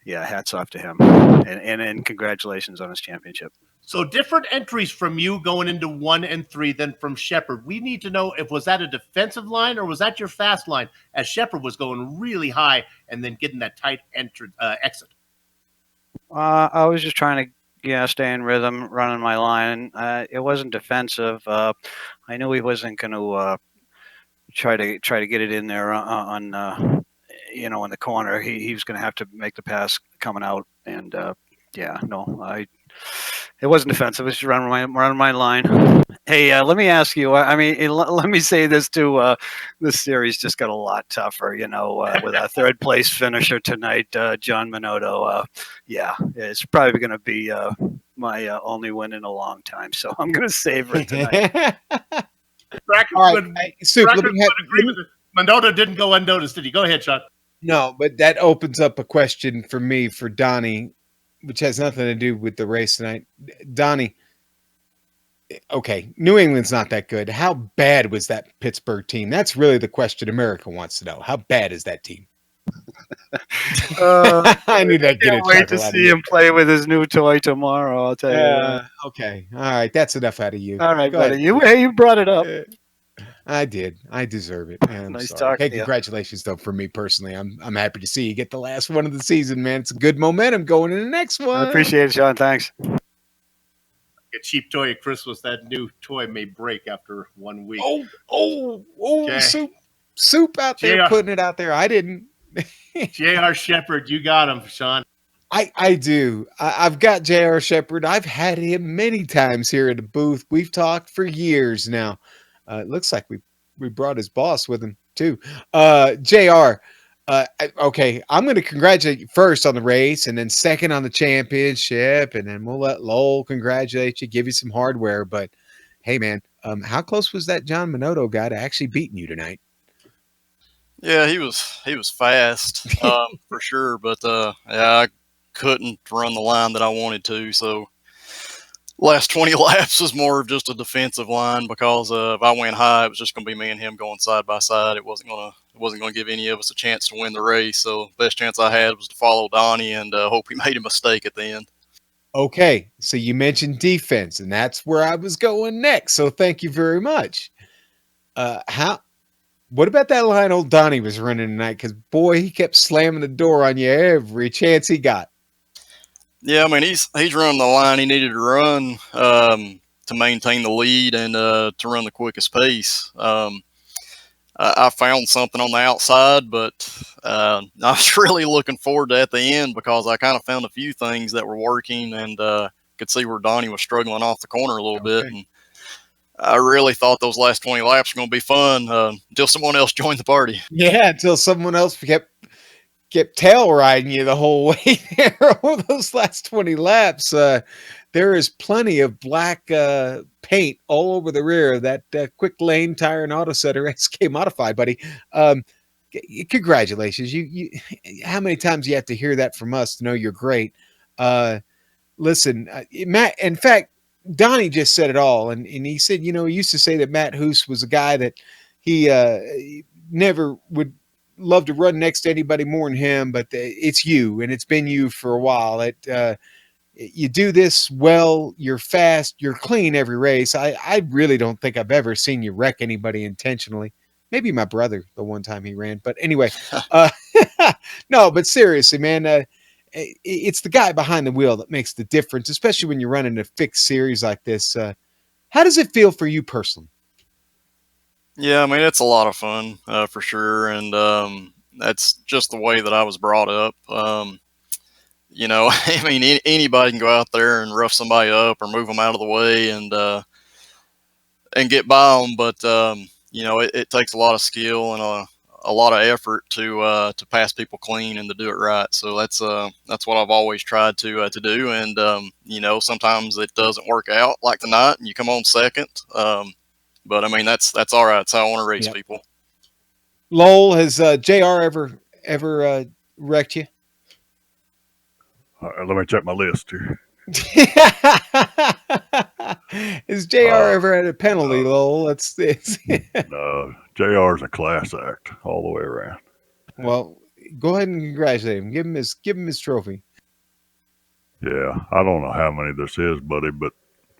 hats off to him, and congratulations on his championship. So different entries from you going into 1 and 3 than from Shepard. We need to know if was that a defensive line or was that your fast line, as Shepard was going really high and then getting that tight exit. I was just trying to stay in rhythm, running my line. It wasn't defensive. I knew he wasn't going to try to get it in there on in the corner. He was going to have to make the pass coming out, and it wasn't defensive. It was just running my line. Hey, let me ask you. I mean, let me say this too. This series just got a lot tougher. With our third place finisher tonight, John Minotto. It's probably going to be my only win in a long time. So I'm going to savor it tonight. Minotto didn't go unnoticed, did he? Go ahead, Sean. No, but that opens up a question for me for Donnie, which has nothing to do with the race tonight. Donnie, okay, New England's not that good. How bad was that Pittsburgh team? That's really the question America wants to know. How bad is that team? I knew that. Can't wait to see him play with his new toy tomorrow. I'll tell you. Okay, all right, that's enough out of you. All right, buddy. You brought it up. I did. I deserve it. Nice talking. Hey, congratulations, though, for me personally. I'm happy to see you get the last one of the season, man. It's good momentum going in the next one. I appreciate it, Sean. Thanks. A cheap toy at Christmas. That new toy may break after 1 week. Okay. Soup out there putting it out there. I didn't. J.R. Shepard, you got him, Sean. I do. I've got J.R. Shepard. I've had him many times here at the booth. We've talked for years now. It looks like we brought his boss with him too. JR, okay, I'm going to congratulate you first on the race and then second on the championship, and then we'll let Lowell congratulate you, give you some hardware. But hey, man, how close was that John Minotto guy to actually beating you tonight? Yeah, he was fast for sure, but I couldn't run the line that I wanted to, so last 20 laps was more of just a defensive line because if I went high, it was just going to be me and him going side by side. It wasn't going to give any of us a chance to win the race. So the best chance I had was to follow Donnie and hope he made a mistake at the end. Okay, so you mentioned defense, and that's where I was going next. So thank you very much. What about that line old Donnie was running tonight? Because boy, he kept slamming the door on you every chance he got. Yeah, I mean he's running the line he needed to run to maintain the lead and to run the quickest pace. I found something on the outside, but I was really looking forward to at the end because I kind of found a few things that were working and could see where Donnie was struggling off the corner a little bit. And I really thought those last 20 laps were going to be fun until someone else joined the party. Yeah, until someone else kept tail riding you the whole way there over those last 20 laps. There is plenty of black paint all over the rear of that Quick Lane Tire and Auto Center SK Modified, buddy. Congratulations. You how many times you have to hear that from us to know you're great? Listen, Matt, in fact, Donnie just said it all. And he said, he used to say that Matt Hoos was a guy that he never would love to run next to anybody more than him, but it's you, and it's been you for a while. You do this well, you're fast, you're clean every race. I really don't think I've ever seen you wreck anybody intentionally. Maybe my brother, the one time he ran. But anyway, no, but seriously, man, it's the guy behind the wheel that makes the difference, especially when you're running a fixed series like this. How does it feel for you personally? Yeah, I mean, it's a lot of fun for sure. And that's just the way that I was brought up. I mean, anybody can go out there and rough somebody up or move them out of the way and get by them. But, it takes a lot of skill and a lot of effort to pass people clean and to do it right. So that's what I've always tried to do. And, sometimes it doesn't work out like tonight and you come on second. But I mean, that's all right. That's how I want to race people. Lowell, has JR ever wrecked you? Let me check my list here. Has JR ever had a penalty, Lowell? No, JR's a class act all the way around. Well, go ahead and congratulate him. Give him his trophy. Yeah, I don't know how many this is, buddy, but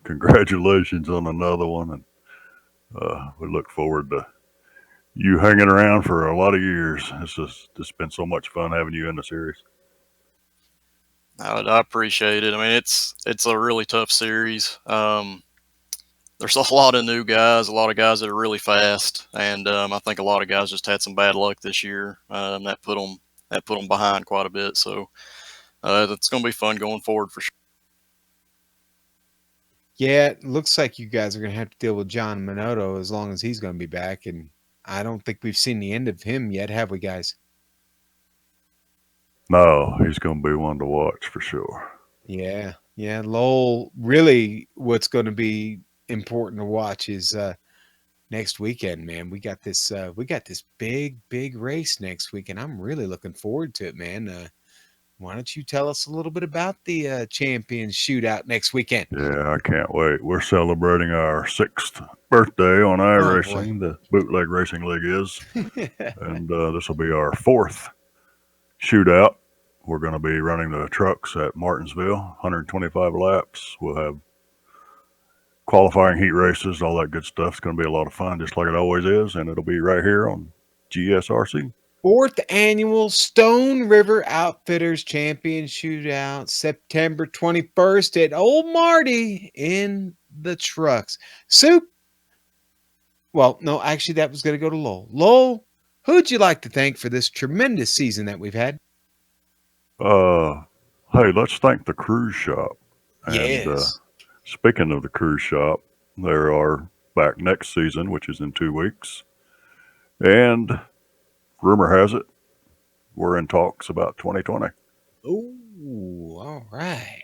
congratulations on another one, and we look forward to you hanging around for a lot of years. It's been so much fun having you in the series. I appreciate it. I mean, it's a really tough series. There's a lot of new guys, a lot of guys that are really fast, and I think a lot of guys just had some bad luck this year, and that put them behind quite a bit. So it's going to be fun going forward for sure. Yeah, it looks like you guys are going to have to deal with John Minotto as long as he's going to be back, and I don't think we've seen the end of him yet, have we, guys? No, he's going to be one to watch for sure. Yeah. Lowell, really what's going to be important to watch is next weekend, man. We got this big race next week, and I'm really looking forward to it, man. Why don't you tell us a little bit about the Champions Shootout next weekend? Yeah, I can't wait. We're celebrating our 6th birthday on iRacing. The Bootleg Racing League is. And this will be our 4th shootout. We're going to be running the trucks at Martinsville, 125 laps. We'll have qualifying heat races, all that good stuff. It's going to be a lot of fun, just like it always is. And it'll be right here on GSRC. 4th annual Stone River Outfitters Champion Shootout, September 21st at Old Marty in the trucks. Soup. Well, no, actually, that was going to go to Lowell. Lowell, who'd you like to thank for this tremendous season that we've had? Hey, let's thank the cruise shop. Yes. And speaking of the cruise shop, they are back next season, which is in 2 weeks. And rumor has it, we're in talks about 2020. Oh, all right.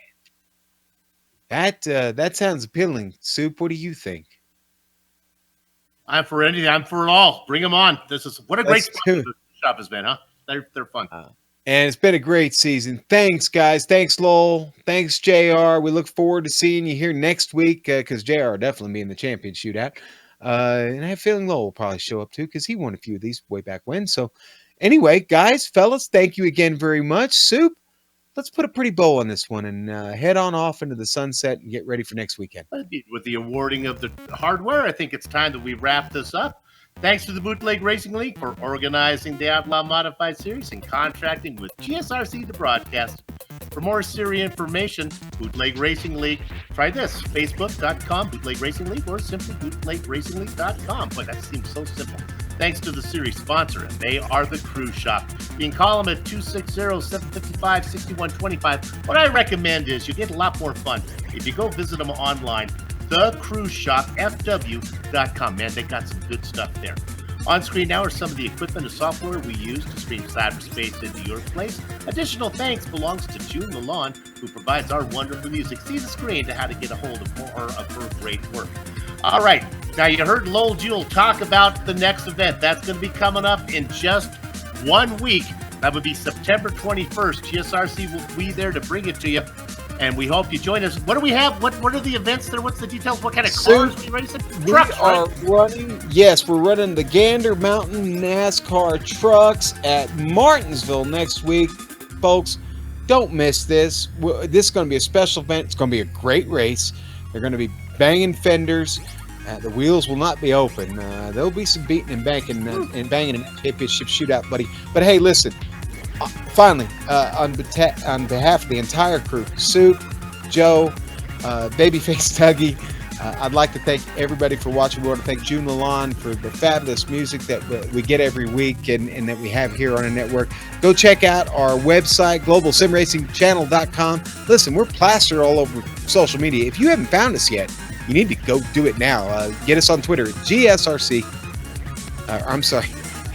That sounds appealing. Soup, what do you think? I'm for anything. I'm for it all. Bring them on. What a great sponsor the shop has been, huh? They're fun. And it's been a great season. Thanks, guys. Thanks, Lowell. Thanks, JR. We look forward to seeing you here next week because JR will definitely be in the champion shootout. And I have a feeling Lowell will probably show up too because he won a few of these way back when. So, anyway, guys, fellas, thank you again very much. Soup, let's put a pretty bow on this one and head on off into the sunset and get ready for next weekend. With the awarding of the hardware, I think it's time that we wrap this up. Thanks to the Bootleg Racing League for organizing the Outlaw Modified Series and contracting with GSRC to broadcast. For more series information, Bootleg Racing League, try this, facebook.com, Bootleg Racing League, or simply bootlegracingleague.com. Boy, that seems so simple. Thanks to the series sponsor, and they are the Cruise Shop. You can call them at 260-755-6125. What I recommend is you get a lot more fun if you go visit them online, thecruiseshopfw.com. Man, they got some good stuff there. On screen now are some of the equipment and software we use to stream cyberspace into your place. Additional thanks belongs to June Lalonde, who provides our wonderful music. See the screen to how to get a hold of more of her great work. All right, now you heard Lowell Jewell talk about the next event. That's going to be coming up in just 1 week. That would be September 21st. GSRC will be there to bring it to you. And we hope you join us. What do we have? What are the events there? What's the details? What kind of cars we racing? Trucks, we're running the Gander Mountain NASCAR trucks at Martinsville next week. Folks, don't miss this. This is going to be a special event. It's going to be a great race. They're going to be banging fenders. The wheels will not be open. There'll be some beating and banging in a championship shootout, buddy. But hey, listen. Finally, on behalf of the entire crew, Soup, Joe, Babyface Tuggy, I'd like to thank everybody for watching. We want to thank June Lalonde for the fabulous music that we get every week and that we have here on our network. Go check out our website, globalsimracingchannel.com. Listen, we're plastered all over social media. If you haven't found us yet, you need to go do it now. Get us on Twitter at GSRC.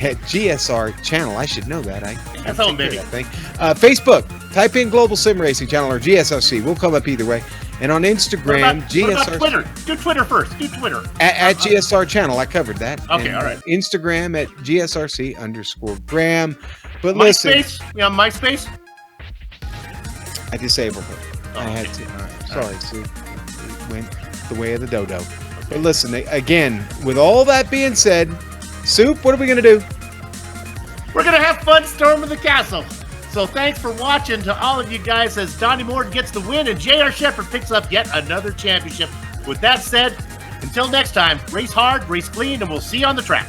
At GSR Channel. I should know that. That's home, baby. Facebook, type in Global Sim Racing Channel or GSRC. We'll come up either way. And on Instagram, GSR. What about Twitter? Do Twitter first. Do Twitter. At GSR Channel. I covered that. Okay, and, all right. Instagram at GSRC_Graham. But listen. MySpace? You on MySpace? I disabled it. I had to. All right. Sorry, Sue. It went the way of the dodo. Okay. But listen, again, with all that being said, Soup, what are we going to do? We're going to have fun storming the castle. So thanks for watching to all of you guys as Donnie Moore gets the win and J.R. Shepherd picks up yet another championship. With that said, until next time, race hard, race clean, and we'll see you on the track.